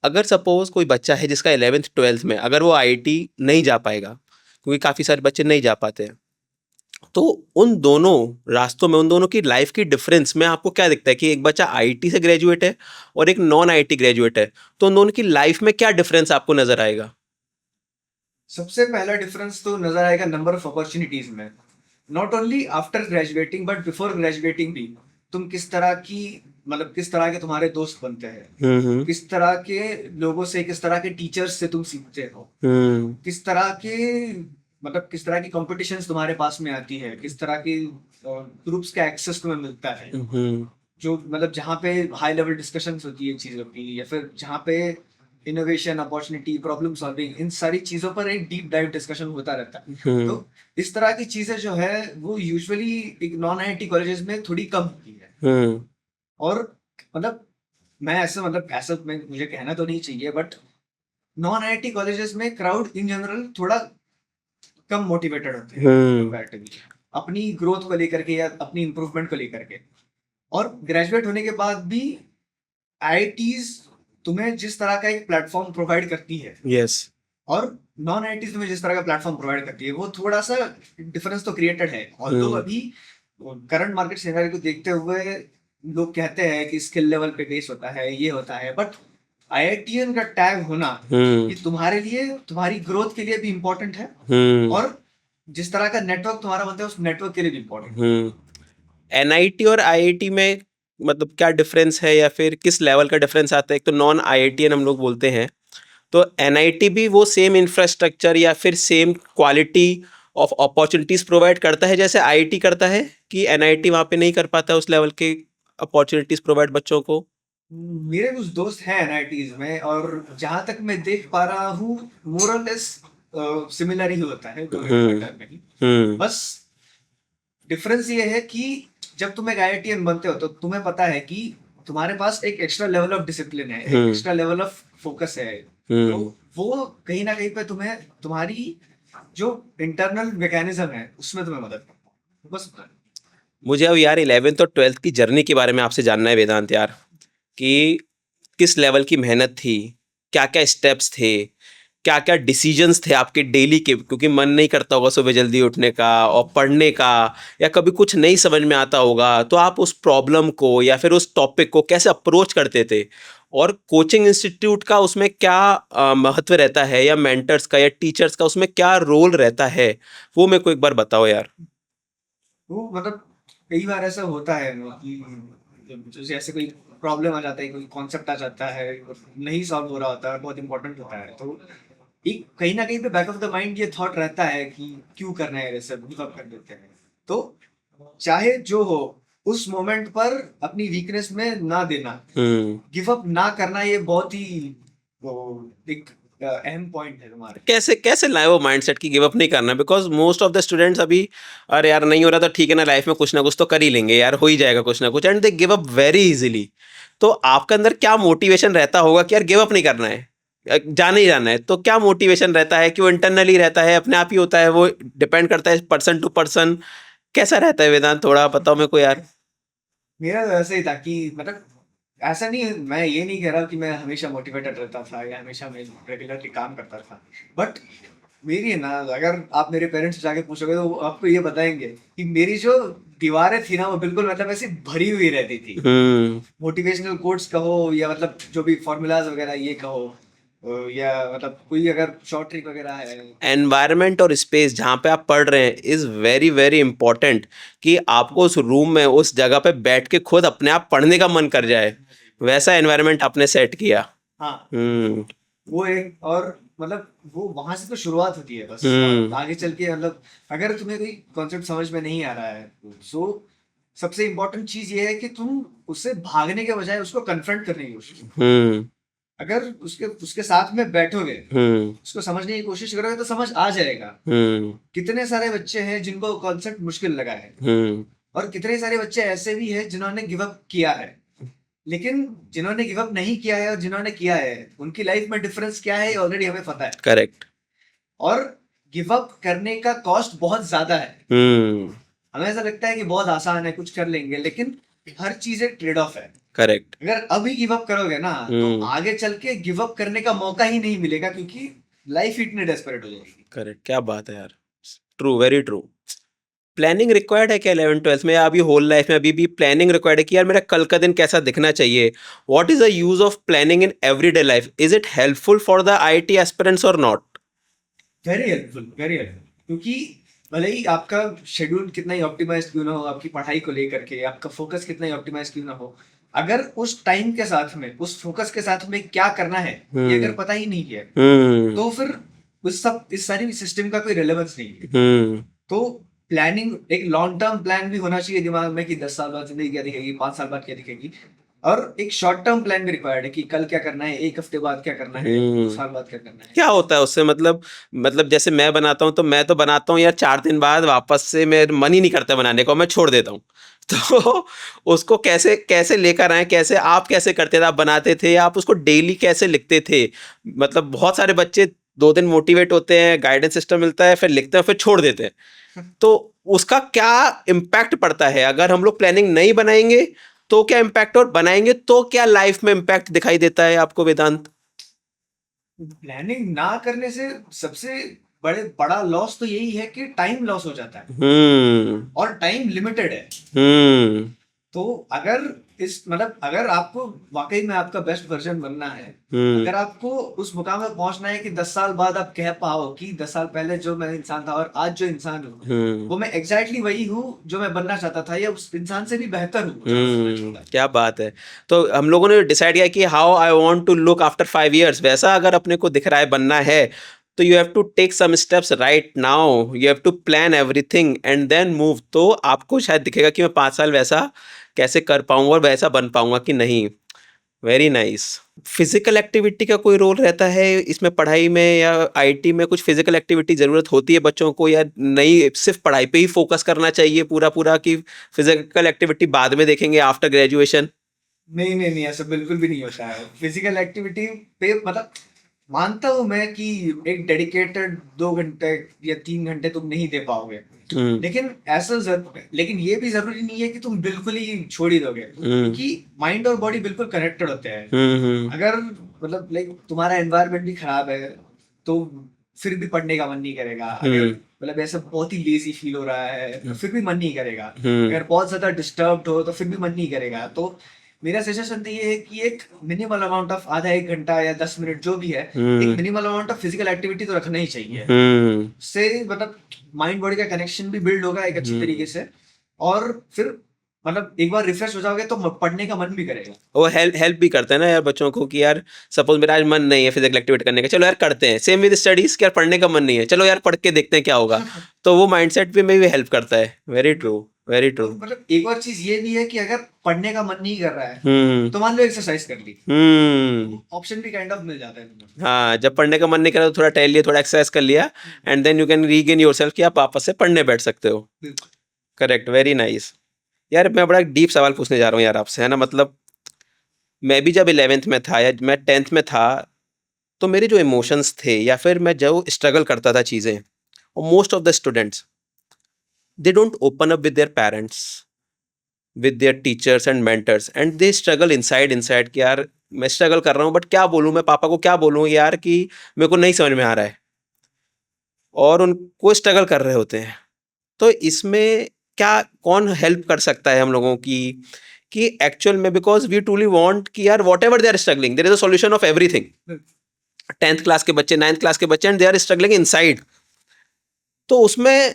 अगर सपोज कोई बच्चा है जिसका 11th-12th में अगर वो आईआईटी नहीं जा पाएगा, क्योंकि काफ़ी सारे बच्चे नहीं जा पाते हैं, तो उन दोनों रास्तों में, उन दोनों की लाइफ की डिफरेंस में आपको क्या दिखता है कि एक बच्चा आईआईटी से ग्रेजुएट है और एक नॉन आईआईटी ग्रेजुएट है, तो उन दोनों की लाइफ में क्या डिफरेंस आपको नजर आएगा? सबसे पहला डिफरेंस तो नजर आएगा नंबर ऑफ अपॉर्चुनिटीज में। Not only after graduating but before graduating भी तुम किस तरह की, मतलब किस तरह के तुम्हारे दोस्त बनते हैं, किस तरह के लोगों से, किस तरह के टीचर्स से तुम सीखते हो, किस तरह के, मतलब किस तरह की कॉम्पिटिशन्स तुम्हारे पास में आती है, किस तरह की ग्रुप्स का एक्सेस तुम्हें मिलता है, जो मतलब जहाँ पे हाई लेवल डिस्कशंस होती है चीजों की, या फिर जहाँ पे इनोवेशन, अपॉर्चुनिटी, प्रॉब्लम सॉल्विंग, इन सारी चीजों पर एक डीप डाइव डिस्कशन होता रहता है। तो इस तरह की चीजें जो है वो यूजुअली एक नॉन आईआईटी कॉलेजेस में थोड़ी कम होती है। और मतलब मैं ऐसा, मतलब ऐसा मुझे कहना तो नहीं चाहिए, बट नॉन आईआईटी कॉलेजेस में क्राउड इन जनरल थोड़ा कम मोटिवेटेड होते हैं अपनी ग्रोथ को लेकर के या अपनी इंप्रूवमेंट को लेकर के। और ग्रेजुएट होने के बाद भी आईआईटीज तुम्हें जिस तरह का एक प्लेटफॉर्म प्रोवाइड करती है, यस, और नॉन आईआईटीज तुम्हें जिस तरह का प्लेटफॉर्म प्रोवाइड करती है, वो थोड़ा सा डिफरेंस तो क्रिएटेड है। ऑल्दो अभी करंट मार्केट सिनेरियो को देखते हुए लोग कहते हैं कि स्किल लेवल पे बेस होता है, ये होता है, बट आईआईटीएन का टैग होना ये तुम्हारे लिए, तुम्हारी ग्रोथ के लिए भी इम्पोर्टेंट है, और जिस तरह का नेटवर्क तुम्हारा बनता है उस नेटवर्क के लिए भी इम्पोर्टेंट है। एनआईटी और आईआईटी में मतलब क्या डिफरेंस है या फिर किस लेवल का डिफरेंस आता है? एक तो नॉन आईआईटीएन हम लोग बोलते हैं, तो एनआईटी भी वो सेम इंफ्रास्ट्रक्चर या फिर same quality of opportunities provide करता है जैसे आईआईटी करता है, कि एनआईटी वहाँ पे नहीं कर पाता उस लेवल के अपॉर्चुनिटीज प्रोवाइड बच्चों को? मेरे कुछ दोस्त हैं एनआईटीज में, और जहां तक मैं देख पा रहा हूँ मोर और लेस सिमिलर ही होता है, कोई मैटर नहीं। बस डिफरेंस ये है कि जब तुम एक आईआईटीएन बनते हो तो तुम्हें पता है कि तुम्हारे पास एक एक्स्ट्रा लेवल ऑफ डिसिप्लिन है, एक एक्स्ट्रा लेवल ऑफ फोकस है, तो वो कहीं ना कहीं पे तुम्हें तुम्हारी जो इंटरनल मैकेनिज्म है उसमें तुम्हें मदद करता है, बस उतना। मुझे अब यार 11th और 12th की जर्नी के बारे में आपसे जानना है वेदांत यार, कि किस लेवल की मेहनत थी, क्या क्या स्टेप्स थे, क्या क्या डिसीजंस थे आपके डेली के, क्योंकि मन नहीं करता होगा सुबह जल्दी उठने का और पढ़ने का, या कभी कुछ नहीं समझ में आता होगा तो आप उस प्रॉब्लम को या फिर उस टॉपिक को कैसे अप्रोच करते थे, और कोचिंग इंस्टीट्यूट का उसमें क्या महत्व रहता है, या मेंटर्स का या टीचर्स का उसमें क्या रोल रहता है, वो मेरे को एक बार बताओ यार। वो मतलब कई बार ऐसा होता है कि जैसे ऐसे कोई प्रॉब्लम आ जाता है, कोई कॉन्सेप्ट आ जाता है, नहीं सॉल्व हो रहा होता है, बहुत इंपॉर्टेंट होता है, तो एक कहीं ना कहीं पे बैक ऑफ द माइंड ये थॉट रहता है कि क्यों करना है, ऐसे गिव अप कर देते हैं। तो चाहे जो हो उस मोमेंट पर अपनी वीकनेस में ना देना, गिव अप ना करना, ये बहुत ही वो एक अहम पॉइंट है तुम्हारे। कैसे कैसे लाए वो माइंडसेट की गिव अप नहीं करना, because most of the students अभी, अरे यार नहीं हो रहा तो ठीक है ना, लाइफ में कुछ ना कुछ तो कर ही लेंगे यार, हो ही जाएगा कुछ ना कुछ, and they give up very easily. तो आपके अंदर क्या मोटिवेशन रहता होगा कि यार गिव अप नहीं करना है, जाना ही जाना है, तो क्या मोटिवेशन रहता है, कि वो इंटरनली रहता है, अपने आप ही होता है, वो डिपेंड करता है पर्सन टू पर्सन, कैसा रहता है वेदांत, थोड़ा बताओ मेरे को यार। मेरा तो ऐसे ही था कि मतलब ऐसा नहीं, मैं ये नहीं कह रहा कि मैं हमेशा मोटिवेटेड रहता था या हमेशा मैं रेगुलरली काम करता था, बट मेरी है ना, अगर आप मेरे पेरेंट्स से जाके पूछोगे तो वो आपको ये बताएंगे कि मेरी जो दीवारें थी ना वो बिल्कुल मतलब ऐसी भरी हुई रहती थी। मोटिवेशनल कोट्स कहो या मतलब जो भी फॉर्मूलाज वगैरह ये कहो, या मतलब कोई अगर शॉर्ट ट्रिक वगैरह है। एनवायरनमेंट और स्पेस जहाँ पे आप पढ़ रहे हैं इज़ वेरी वेरी इंपॉर्टेंट, कि आपको उस रूम में उस जगह पे बैठ के खुद अपने आप पढ़ने का मन कर जाए, वैसा एनवायरनमेंट आपने सेट किया। हाँ, हम्म वो एक और मतलब वो वहां से तो शुरुआत होती है बस, आगे चल के मतलब अगर तुम्हें कोई कॉन्सेप्ट समझ में नहीं आ रहा है तो सबसे इम्पोर्टेंट चीज ये है कि तुम उससे भागने के बजाय उसको कन्फ्रंट करने की कोशिश करो। अगर उसके उसके साथ में बैठोगे, उसको समझने की कोशिश करोगे तो समझ आ जाएगा। कितने सारे बच्चे हैं जिनको कॉन्सेप्ट मुश्किल लगा है, और कितने सारे बच्चे ऐसे भी हैं जिन्होंने गिव अप किया है, लेकिन जिन्होंने गिव अप नहीं किया है और जिन्होंने किया है उनकी लाइफ में डिफरेंस क्या है ऑलरेडी हमें पता है। करेक्ट। और गिव अप करने का कॉस्ट बहुत ज्यादा है। हमें ऐसा लगता है कि बहुत आसान है, कुछ कर लेंगे, लेकिन हर चीज एक ट्रेड ऑफ है। करेक्ट। अगर अभी गिव अप करोगे ना तो आगे चल के गिव अप करने का मौका ही नहीं मिलेगा, क्योंकि लाइफ इतनी डेस्परेट हो जाएगी। करेक्ट, क्या बात है यार, true, very true. Planning required है क्या 11th-12th में, या अभी होल लाइफ में अभी भी प्लानिंग रिक्वायर्ड है कि यार मेरा कल का दिन कैसा दिखना चाहिए? What is the use of planning in everyday life? Is it helpful for the IT aspirants और not? Very helpful, very helpful, क्योंकि भले ही आपका शेड्यूल कितना ही ऑप्टिमाइज क्यों ना हो, आपकी पढ़ाई को लेकर के आपका फोकस कितना ही ऑप्टिमाइज क्यों ना हो, अगर उस टाइम के साथ में उस फोकस के साथ में क्या करना है ये अगर पता ही नहीं है तो फिर इस सारी सिस्टम का कोई रिलेवेंस नहीं है। तो प्लानिंग, एक लॉन्ग टर्म प्लान भी होना चाहिए दिमाग में कि 10 साल बाद जिंदगी क्या दिखेगी, 5 साल बाद क्या दिखेगी, और एक शॉर्ट टर्म प्लान भी रिक्वायर्ड है कि कल क्या करना है, एक हफ्ते बाद क्या करना है, 2 साल बाद क्या करना है। क्या होता है उससे, मतलब जैसे मैं बनाता हूँ तो मैं तो बनाता हूँ यार 4 दिन बाद वापस से मेरा मन ही नहीं करता बनाने को, मैं छोड़ देता हूँ। तो उसको कैसे कैसे लेकर आए, कैसे आप कैसे करते थे, आप बनाते थे, आप उसको डेली कैसे लिखते थे? मतलब बहुत सारे बच्चे 2 दिन मोटिवेट होते हैं, गाइडेंस सिस्टम मिलता है, फिर लिखते हैं, फिर छोड़ देते हैं। तो उसका क्या इम्पैक्ट पड़ता है अगर हम लोग प्लानिंग नहीं बनाएंगे? तो क्या इम्पैक्ट, और बनाएंगे तो क्या लाइफ में इम्पैक्ट दिखाई देता है आपको वेदांत? प्लानिंग ना करने से सबसे बड़ा लॉस तो यही है कि टाइम लॉस हो जाता है, और टाइम लिमिटेड है। तो अगर अगर आपको वाकई में आपका बेस्ट वर्जन बनना है, अगर आपको उस मुकाम में पहुंचना है कि 10 साल बाद आप कह पाओ कि 10 साल पहले जो मैं इंसान था और आज जो इंसान हूँ वो मैं एग्जैक्टली वही हूँ जो मैं बनना चाहता था, या उस इंसान से भी बेहतर हूँ। क्या बात है। तो हम लोगों ने डिसाइड किया कि how I want to look after 5 years, वैसा अगर अपने को दिख रहा है बनना है, तो you have to take some steps right now, you have to plan everything and then move. तो आपको शायद दिखेगा कि मैं 5 साल वैसा कैसे कर पाऊँगा और वैसा बन पाऊँगा कि नहीं। Very nice. फिजिकल एक्टिविटी का कोई रोल रहता है इसमें पढ़ाई में, या आईटी में कुछ फिजिकल एक्टिविटी ज़रूरत होती है बच्चों को, या नहीं सिर्फ पढ़ाई पे ही फोकस करना चाहिए पूरा पूरा, कि फिजिकल एक्टिविटी बाद में देखेंगे आफ्टर ग्रेजुएशन? नहीं नहीं नहीं, ऐसा बिल्कुल भी नहीं होता है। फिजिकल एक्टिविटी पे मतलब मानता हूँ मैं कि एक डेडिकेटेड 2 घंटे या 3 घंटे तुम नहीं दे पाओगे, लेकिन लेकिन ये भी जरूरी नहीं है कि तुम बिल्कुल ही छोड़ ही दोगे, क्योंकि माइंड और बॉडी बिल्कुल कनेक्टेड होते हैं। अगर मतलब लाइक तुम्हारा एनवायरनमेंट भी खराब है तो फिर भी पढ़ने का मन नहीं करेगा। अगर मतलब ऐसा बहुत ही लेजी फील हो रहा है तो फिर भी मन नहीं करेगा। अगर बहुत ज्यादा डिस्टर्ब्ड हो तो फिर भी मन नहीं करेगा। तो मेरा सजेशन तो ये है कि एक मिनिमल अमाउंट ऑफ आधा 1 घंटा या 10 मिनट जो भी है, एक minimal amount of physical activity तो रखना ही चाहिए। उससे मतलब माइंड बॉडी का कनेक्शन भी बिल्ड होगा एक अच्छी तरीके से, और फिर मतलब एक बार रिफ्रेश हो जाओगे तो पढ़ने का मन भी करेगा। वो हेल्प भी करता है ना यार बच्चों को, कि यार सपोज मेरा आज मन नहीं है फिजिकल एक्टिविटी करने का, चलो यार करते हैं। सेम विद स्टडीज, कि यार पढ़ने का मन नहीं है, चलो यार पढ़ के देखते हैं क्या होगा। तो वो माइंडसेट भी में भी हेल्प करता है। Very true, very true. मतलब एक और चीज ये भी है कि अगर पढ़ने का मन नहीं कर रहा है तो मान लो एक्सरसाइज कर ली, ऑप्शन भी काइंड ऑफ मिल जाता है तुम्हें। हाँ, जब पढ़ने का मन नहीं करा तो थोड़ा टहल लिया, थोड़ा एक्सरसाइज कर लिया, and then you can regain yourself कि आप वापस से पढ़ने बैठ सकते हो। Correct, very nice. यार मैं बड़ा डीप सवाल पूछने जा रहा हूँ यार आपसे, है ना। मतलब मैं भी जब 11th में था या मैं 10th में था, तो मेरे जो इमोशंस थे या फिर मैं जो स्ट्रगल करता था चीज़ें, most of the students they don't open up with their parents, with their teachers and mentors, and they struggle inside inside कि यार मैं स्ट्रगल कर रहा हूँ बट क्या बोलूँ, मैं पापा को क्या बोलूँ यार कि मेरे को नहीं समझ में आ रहा है, और उनको स्ट्रगल कर रहे होते हैं। तो इसमें क्या कौन हेल्प कर सकता है हम लोगों की, कि एक्चुअल में, बिकॉज वी ट्रूली वांट कि यार whatever they are struggling there is a solution of everything. 10th class के बच्चे, 9th क्लास के बच्चे, and they are struggling inside. तो उसमें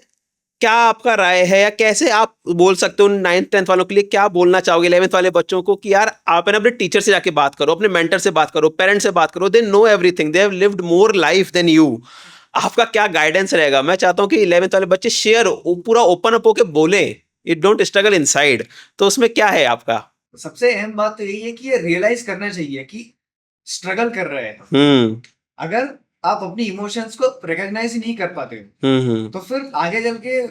क्या आपका राय है, या कैसे आप बोल सकते हो उन 9th 10th वालों के लिए, क्या बोलना चाहोगे 11th वाले बच्चों को, कि यार आप है ना अपने टीचर से जाके बात करो, अपने मेंटर से बात करो, पेरेंट्स से बात करो, they know everything, they have lived more life than you. आपका क्या गाइडेंस रहेगा? मैं चाहता हूँ कि 11th वाले बच्चे शेयर पूरा ओपन अप होके बोले, इट डोंट स्ट्रगल इनसाइड। तो उसमें क्या है आपका? सबसे अहम बात तो यही है कि ये रियलाइज करना चाहिए कि स्ट्रगल कर रहे हैं। अगर आप अपनी इमोशंस को रिकॉग्नाइज ही नहीं कर पाते तो फिर आगे चल के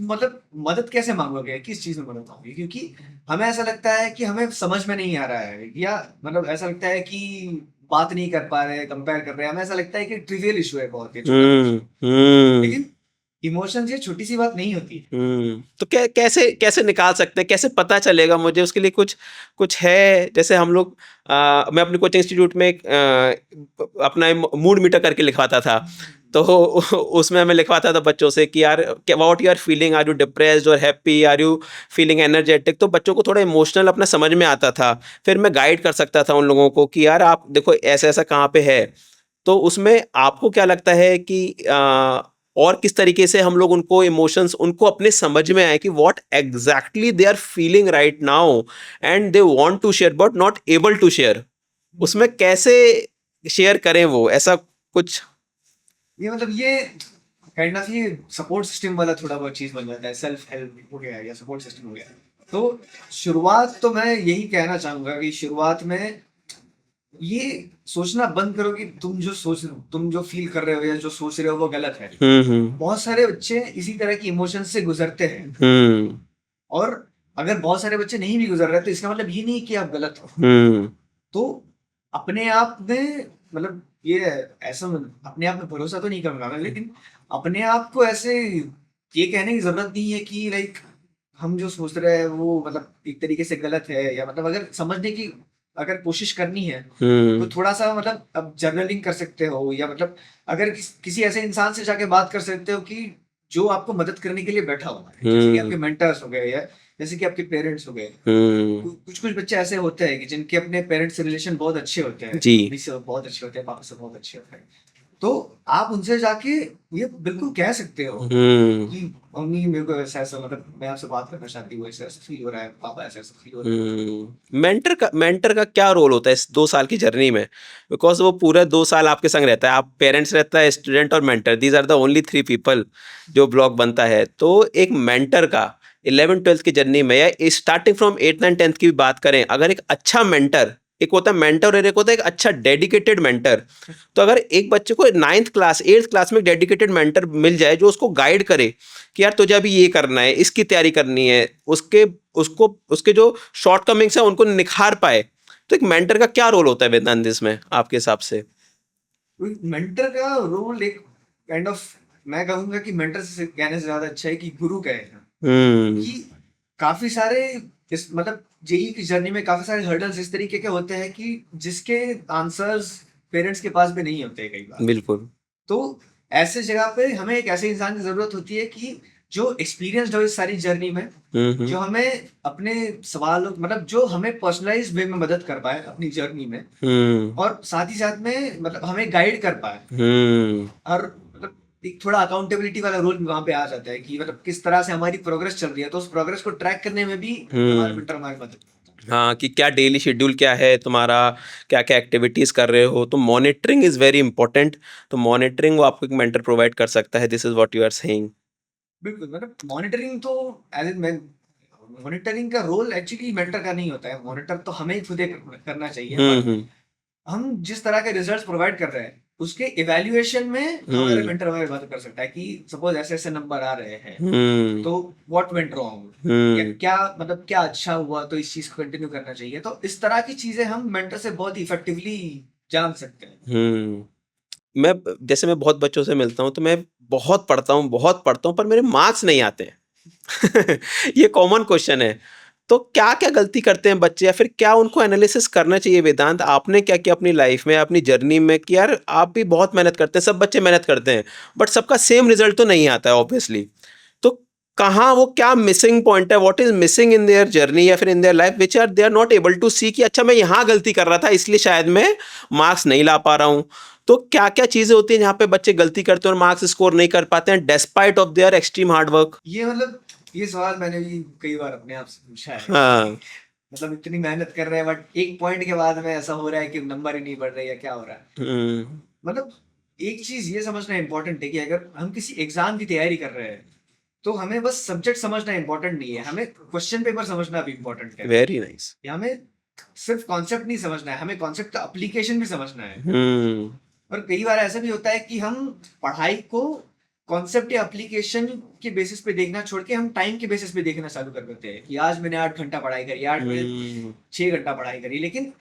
मतलब मदद कैसे मांगोगे, किस चीज में मदद मांगोगे? क्योंकि हमें ऐसा लगता है कि हमें समझ में नहीं आ रहा है, या मतलब ऐसा लगता है कि बात नहीं कर पा रहे, कंपेयर कर रहे हैं। हमें ऐसा लगता है कि ट्रिवियल इशू है, बहुत ही छोटा, लेकिन इमोशंस ये छोटी सी बात नहीं होती। तो कैसे कैसे निकाल सकते हैं, कैसे पता चलेगा मुझे? उसके लिए कुछ कुछ है? जैसे हम लोग मैं अपने कोचिंग इंस्टीट्यूट में अपना मूड मीटर करके लिखवाता था। तो उसमें मैं लिखवाता था बच्चों से कि यार what you are feeling, are you depressed और happy, are you feeling energetic. तो बच्चों को थोड़ा इमोशनल अपना समझ में आता था, फिर मैं गाइड कर सकता था उन लोगों को कि यार आप देखो ऐसा ऐसा कहाँ पे है। तो उसमें आपको क्या लगता है कि और किस तरीके से हम लोग उनको इमोशंस उनको अपने समझ में आए कि what exactly they are feeling right now, and they want to share but not able to share, उसमें कैसे शेयर करें वो, ऐसा कुछ? ये मतलब ये काइंड ऑफ ये सपोर्ट सिस्टम वाला थोड़ा बहुत चीज बन जाता है। सेल्फ हेल्प हो गया या सपोर्ट सिस्टम हो गया। तो शुरुआत तो मैं यही कहना चाहूंगा कि शुरुआत में ये सोचना बंद करो कि तुम जो फील कर रहे हो या जो सोच रहे हो वो गलत है। बहुत सारे बच्चे इसी तरह की इमोशन से गुजरते हैं, और अगर बहुत सारे बच्चे नहीं भी गुजर रहे तो इसका मतलब ये नहीं कि आप गलत हो। तो अपने आप में मतलब ये ऐसा अपने आप में भरोसा तो नहीं करूंगा मैं, लेकिन अपने आप को ऐसे ये कहने की जरूरत नहीं है कि लाइक हम जो सोच रहे हैं वो मतलब एक तरीके से गलत है, या मतलब अगर समझने की अगर कोशिश करनी है तो थोड़ा सा मतलब अब जर्नलिंग कर सकते हो, या मतलब अगर किसी ऐसे इंसान से जाके बात कर सकते हो कि जो आपको मदद करने के लिए बैठा हुआ है, जैसे कि आपके मेंटर्स हो गए, या जैसे कि आपके पेरेंट्स हो गए। कुछ कुछ बच्चे ऐसे होते हैं कि जिनके अपने पेरेंट्स से रिलेशन बहुत अच्छे होते हैं, जी। मम्मी से बहुत अच्छे होते हैं, पापा से बहुत अच्छे होते हैं। तो आप उनसे जाके ये बिल्कुल कह सकते हो हम्म कि मम्मी मेरे को ऐसा ऐसा मतलब मैं आपसे बात करना चाहती हूँ, ऐसा ऐसा फील हो रहा है, पापा ऐसा ऐसा फील हो रहा है। मेंटर का क्या रोल होता है इस 2 साल की जर्नी में? बिकॉज वो पूरा 2 साल आपके संग रहता है, आप पेरेंट्स रहता है, स्टूडेंट और mentor, these are the only 3 people जो ब्लॉग बनता है। तो एक मेंटर का 11th-12th की जर्नी में या स्टार्टिंग फ्रॉम 8th-9th-10th की भी बात करें, अगर एक अच्छा मेंटर, एक होता है मेंटर और एक होता है एक अच्छा डेडिकेटेड मेंटर। तो अगर एक बच्चे को 9th क्लास 8th क्लास में डेडिकेटेड मेंटर मिल जाए जो उसको गाइड करे कि यार तुझे अभी ये करना है, इसकी तैयारी करनी है, उसके उसको उसके जो शॉर्टकमिंग्स है उनको निखार पाए, तो एक मेंटर का क्या रोल होता है वेदांत इसमें आपके हिसाब से? मेंटर का रोल एक काइंड ऑफ, मैं कहूंगा कि मेंटर से कहने से ज्यादा अच्छा है कि गुरु कहेगा। हम्म कि काफी सारे इस मतलब जेई की जर्नी में काफी सारे हर्डल्स इस तरीके के होते हैं कि जिसके आंसर्स पेरेंट्स के पास भी नहीं होते कई बार। बिल्कुल। तो ऐसे जगह पे हमें एक ऐसे इंसान की जरूरत होती है कि जो एक्सपीरियंस्ड हो इस सारी जर्नी में, हम्म जो हमें अपने सवालों मतलब जो हमें पर्सनलाइज वे में मदद कर पाए अपनी जर्नी में, हम्म और साथ ही साथ में मतलब हमें गाइड कर पाए। हम्म और मतलब एक थोड़ा अकाउंटेबिलिटी वाला रोल भी वहां पे आ जाता है कि मतलब किस तरह से हमारी प्रोग्रेस चल रही है, तो उस प्रोग्रेस को ट्रैक करने में भी हमारा हम्म मेंटर हमारी मदद करता हाँ, कि क्या डेली शेड्यूल क्या है तुम्हारा, क्या क्या एक्टिविटीज कर रहे हो, तो मॉनिटरिंग इज वेरी इंपॉर्टेंट। तो मॉनिटरिंग वो आपको एक मेंटर प्रोवाइड कर सकता है, this is what you are saying. है। बिल्कुल, मतलब मॉनिटरिंग तो एज इन मॉनिटरिंग का रोल एक्चुअली मेंटर का नहीं होता है, मॉनिटर तो हमें ही खुद ही करना चाहिए। बट हम्म हम जिस तरह के रिजल्ट्स प्रोवाइड कर रहे हैं उसके इवैल्यूएशन में हमारे हम्म मेंटर हमारी मदद कर सकता है कि सपोज ऐसे ऐसे नंबर आ रहे हैं, हम्म तो व्हाट वेंट रॉन्ग, या हम्म क्या मतलब क्या अच्छा हुआ तो इस चीज को कंटिन्यू करना चाहिए। तो इस तरह की चीजें हम मेंटर से बहुत इफेक्टिवली जान सकते हैं। हम्म मैं बहुत बच्चों से मिलता हूँ, तो मैं बहुत पढ़ता हूँ, पर मेरे मार्क्स नहीं आते हैं। ये कॉमन क्वेश्चन है। तो क्या क्या गलती करते हैं बच्चे, या फिर क्या उनको एनालिसिस करना चाहिए? वेदांत, आपने क्या किया अपनी लाइफ में, अपनी जर्नी में, कि यार आप भी बहुत मेहनत करते हैं, सब बच्चे मेहनत करते हैं, बट सबका सेम रिजल्ट तो नहीं आता है ऑब्वियसली। तो कहाँ वो क्या मिसिंग पॉइंट है, what is missing in their journey या फिर in their life which are they are not able to see, कि अच्छा मैं यहाँ गलती कर रहा था इसलिए शायद मैं मार्क्स नहीं ला पा रहा हूँ। तो क्या क्या चीजें होती हैं जहाँ पे बच्चे गलती करते हैं और मार्क्स स्कोर नहीं कर पाते हैं despite of their extreme hard work? ये मतलब ये सवाल मैंने भी कई बार अपने आप से पूछा है कि हाँ। मतलब इतनी मेहनत कर रहे हैं बट एक पॉइंट के बाद में ऐसा हो रहा है कि नंबर ही नहीं बढ़ रहे या क्या हो रहा है। हम्म मतलब एक चीज ये समझना इंपॉर्टेंट है कि अगर हम किसी एग्जाम की तैयारी कर रहे हैं तो हमें बस सब्जेक्ट समझना इंपॉर्टेंट नहीं है, हमें क्वेश्चन पेपर समझना भी इंपॉर्टेंट है। Very nice. या हमें सिर्फ कॉन्सेप्ट नहीं समझना है, हमें कॉन्सेप्ट का अप्लीकेशन भी समझना है। हम्म और कई बार ऐसा भी होता है कि हम पढ़ाई को कॉन्सेप्ट या एप्लीकेशन के बेसिस पे देखना छोड़ के हम टाइम के बेसिस पे देखना चालू कर देते हैं कि आज मैंने 8 घंटा पढ़ाई करी, आज मैंने हम्म 6 घंटा पढ़ाई करी, लेकिन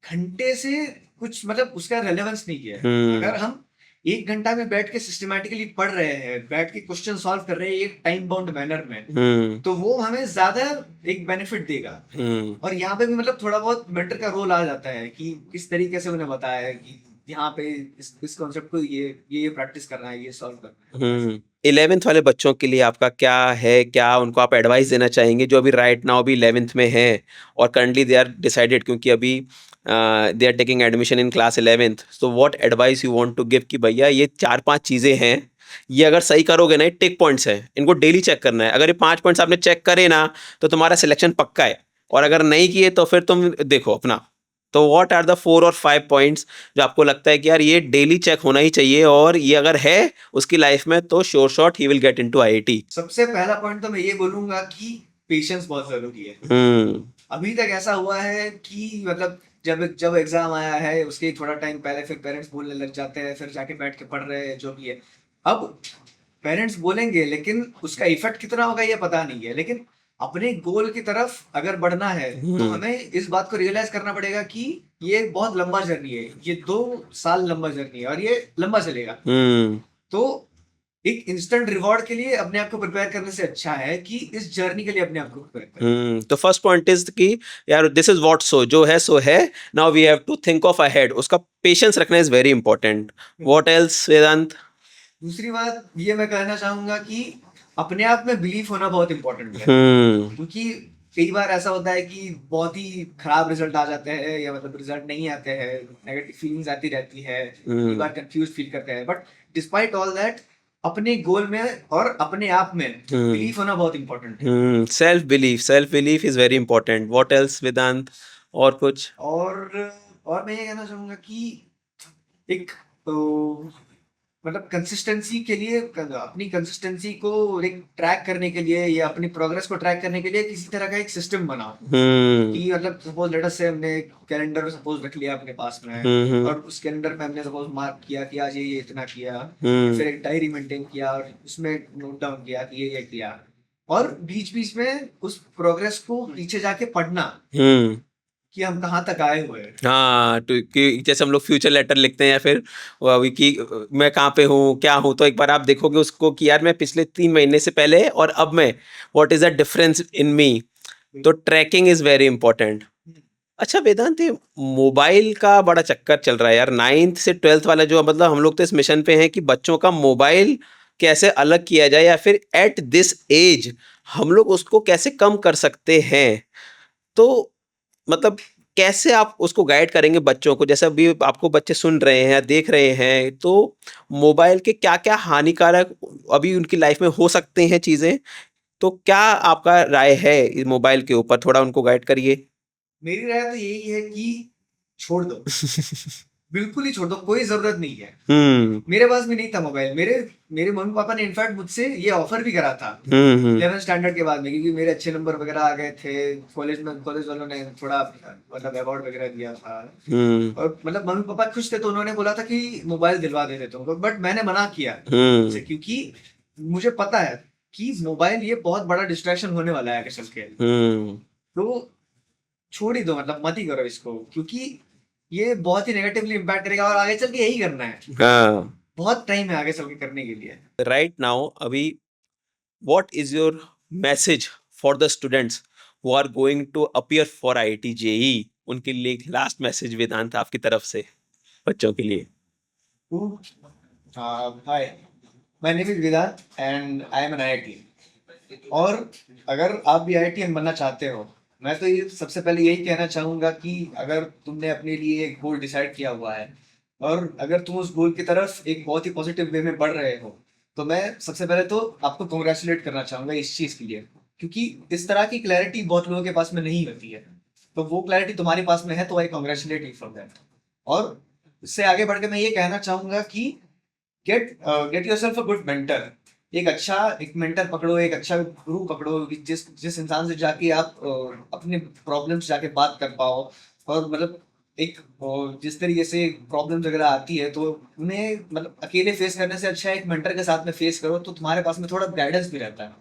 घंटे से कुछ मतलब उसका रेलेवेंस नहीं है। हम्म अगर हम 1 घंटा में बैठ के सिस्टमेटिकली पढ़ रहे हैं, बैठ के क्वेश्चन सॉल्व कर रहे हैं एक टाइम बाउंड मैनर में, हम्म तो वो हमें ज्यादा एक बेनिफिट देगा। हम्म और यहाँ पे भी मतलब थोड़ा बहुत मेंटर का रोल आ जाता है कि किस तरीके से उन्हें बताया है कि यहाँ पे इस कॉन्सेप्ट को ये प्रैक्टिस करना है, ये सॉल्व करना है ऐसे। 11th वाले बच्चों के लिए आपका क्या है, क्या उनको आप एडवाइस देना चाहेंगे जो अभी राइट नाउ अभी 11th में हैं और करंटली दे आर डिसाइडेड, क्योंकि अभी they are taking admission in class 11th, तो what advice you want to give कि भैया ये 4-5 चीज़ें हैं, ये अगर सही करोगे ना, ये टिक पॉइंट्स हैं, इनको डेली चेक करना है, अगर ये 5 पॉइंट्स आपने चेक करे ना तो तुम्हारा सिलेक्शन पक्का है, और अगर नहीं किए तो फिर तुम देखो अपना। तो व्हाट आर द 4 और 5 पॉइंट्स जो आपको लगता है कि यार ये डेली चेक होना ही चाहिए, और ये अगर है उसकी लाइफ में तो sure shot he will get into IIT? सबसे पहला पॉइंट तो मैं ये बोलूंगा कि पेशेंस बहुत जरूरी है। हम्म अभी तक ऐसा हुआ है कि मतलब जब जब एग्जाम आया है उसके थोड़ा टाइम पहले फिर पेरेंट्स बोलने लग जाते हैं, फिर जाके बैठ के पढ़ रहे हैं जो भी है। अब पेरेंट्स बोलेंगे लेकिन उसका इफेक्ट कितना होगा ये पता नहीं है। लेकिन अपने गोल की तरफ अगर बढ़ना है तो हम्म हमें इस बात को रियलाइज करना पड़ेगा कि ये बहुत लंबा जर्नी है, ये 2 साल लंबा जर्नी है और ये लंबा चलेगा। हम्म तो एक इंस्टेंट रिवॉर्ड के लिए अपने आप को प्रिपेयर करने से अच्छा है कि इस जर्नी के लिए अपने आप को प्रिपेयर करें। तो फर्स्ट पॉइंट इज कि यार दिस इज व्हाट, सो है, now we have to think of ahead, उसका पेशेंस रखना is very important. What else Vedant? दूसरी बात ये मैं कहना चाहूंगा कि अपने आप में बिलीफ होना बहुत इंपॉर्टेंट है। हम्म क्योंकि कई बार ऐसा होता है कि बहुत ही खराब रिजल्ट आ जाते हैं, या मतलब रिजल्ट नहीं आते हैं, नेगेटिव फीलिंग्स आती रहती है, कई बार कंफ्यूज फील करते हैं, बट डिस्पाइट ऑल दैट अपने गोल में और अपने आप में बिलीफ होना बहुत इंपॉर्टेंट है। Self belief is very important. What else Vedant? और कुछ? और मैं ये कहना चाहूंगा कि एक तो, मतलब कंसिस्टेंसी के लिए, अपनी कंसिस्टेंसी को एक ट्रैक करने के लिए या अपनी प्रोग्रेस को ट्रैक करने के लिए किसी तरह का एक सिस्टम बनाओ। कि मतलब सपोज लेट अस से हमने कैलेंडर सपोज रख लिया अपने पास में, और उस कैलेंडर में हमने सपोज मार्क किया कि आज ये इतना किया, फिर एक डायरी मेंटेन किया और उसमें नोट डाउन किया कि ये किया, और बीच बीच में उस प्रोग्रेस को पीछे जाके पढ़ना कि हम कहाँ तक आए हुए हैं। हाँ, तो कि जैसे हम लोग फ्यूचर लेटर लिखते हैं या फिर वो अभी कि मैं कहाँ पे हूँ, क्या हूँ, तो एक बार आप देखोगे उसको कि यार मैं पिछले 3 महीने से पहले और अब मैं, what is the difference in me. तो ट्रैकिंग इज वेरी इंपॉर्टेंट. अच्छा वेदांत, ये मोबाइल का बड़ा चक्कर चल रहा है यार. 9th से 12th वाला जो, मतलब हम लोग तो इस मिशन पे हैं कि बच्चों का मोबाइल कैसे अलग किया जाए, या फिर एट दिस एज हम लोग उसको कैसे कम कर सकते हैं. तो मतलब कैसे आप उसको गाइड करेंगे बच्चों को? जैसे अभी आपको बच्चे सुन रहे हैं या देख रहे हैं, तो मोबाइल के क्या क्या हानिकारक अभी उनकी लाइफ में हो सकते हैं चीजें, तो क्या आपका राय है इस मोबाइल के ऊपर? थोड़ा उनको गाइड करिए. मेरी राय तो यही है कि छोड़ दो, बिल्कुल ही छोड़ दो, कोई जरूरत नहीं है। मेरे पास भी नहीं था मोबाइल, मेरे मम्मी पापा ने इनफैक्ट मुझसे ये ऑफर भी करा था 11th स्टैंडर्ड के बाद में, क्योंकि मेरे अच्छे नंबर वगैरह आ गए थे कॉलेज में, कॉलेज वालों ने थोड़ा मतलब अवार्ड वगैरह दिया था, और मतलब मम्मी पापा खुश थे, तो उन्होंने बोला था कि मोबाइल दिलवा देते तुमको, बट मैंने मना किया उनसे, क्योंकि मुझे पता है कि मोबाइल ये बहुत बड़ा डिस्ट्रैक्शन होने वाला है आगे चल के। तो छोड़ ही दो, मतलब मत ही करो इसको, क्योंकि ये बहुत ही नेगेटिवली इम्पैक्ट करेगा, और आगे चल के यही करना है। बहुत टाइम है आगे चल के करने के लिए। राइट नाउ अभी what is your message for the students who are going to appear for IIT JEE? उनके लिए एक लास्ट मैसेज वेदांत आपकी तरफ से बच्चों के लिए. Hi, my name is Vedant and I am an IIT। और अगर आप भी IITian बनना चाहते हो, मैं तो ये सबसे पहले यही कहना चाहूंगा कि अगर तुमने अपने लिए एक गोल डिसाइड किया हुआ है, और अगर तुम उस गोल की तरफ एक बहुत ही पॉजिटिव वे में बढ़ रहे हो, तो मैं सबसे पहले तो आपको कॉन्ग्रेचुलेट करना चाहूंगा इस चीज के लिए, क्योंकि इस तरह की क्लैरिटी बहुत लोगों के पास में नहीं होती है। तो वो क्लैरिटी तुम्हारे पास में है, तो I congratulate you for that. और इससे आगे बढ़ के मैं ये कहना चाहूंगा कि get yourself a good mentor. एक मेंटर पकड़ो, एक अच्छा गुरु पकड़ो, जिस जिस इंसान से जाके आप अपने प्रॉब्लम्स जाके बात कर पाओ, और मतलब एक जिस तरीके से प्रॉब्लम्स वगैरह आती है, तो उन्हें मतलब अकेले फेस करने से अच्छा है एक मेंटर के साथ में फेस करो, तो तुम्हारे पास में थोड़ा गाइडेंस भी रहता है।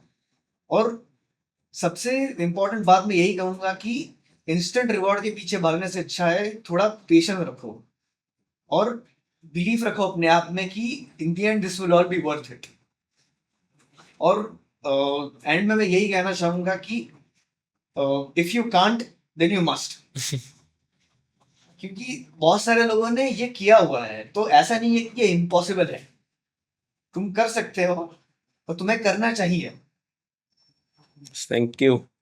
और सबसे इम्पोर्टेंट बात मैं यही कहूंगा कि इंस्टेंट रिवॉर्ड के पीछे भागने से अच्छा है थोड़ा पेशेंस रखो, और बिलीफ रखो अपने आप में कि in the end this will all be worth it. और एंड में मैं यही कहना चाहूंगा कि if you can't then you must, क्योंकि बहुत सारे लोगों ने ये किया हुआ है, तो ऐसा नहीं है कि ये इम्पॉसिबल है, तुम कर सकते हो और तुम्हें करना चाहिए। Thank you.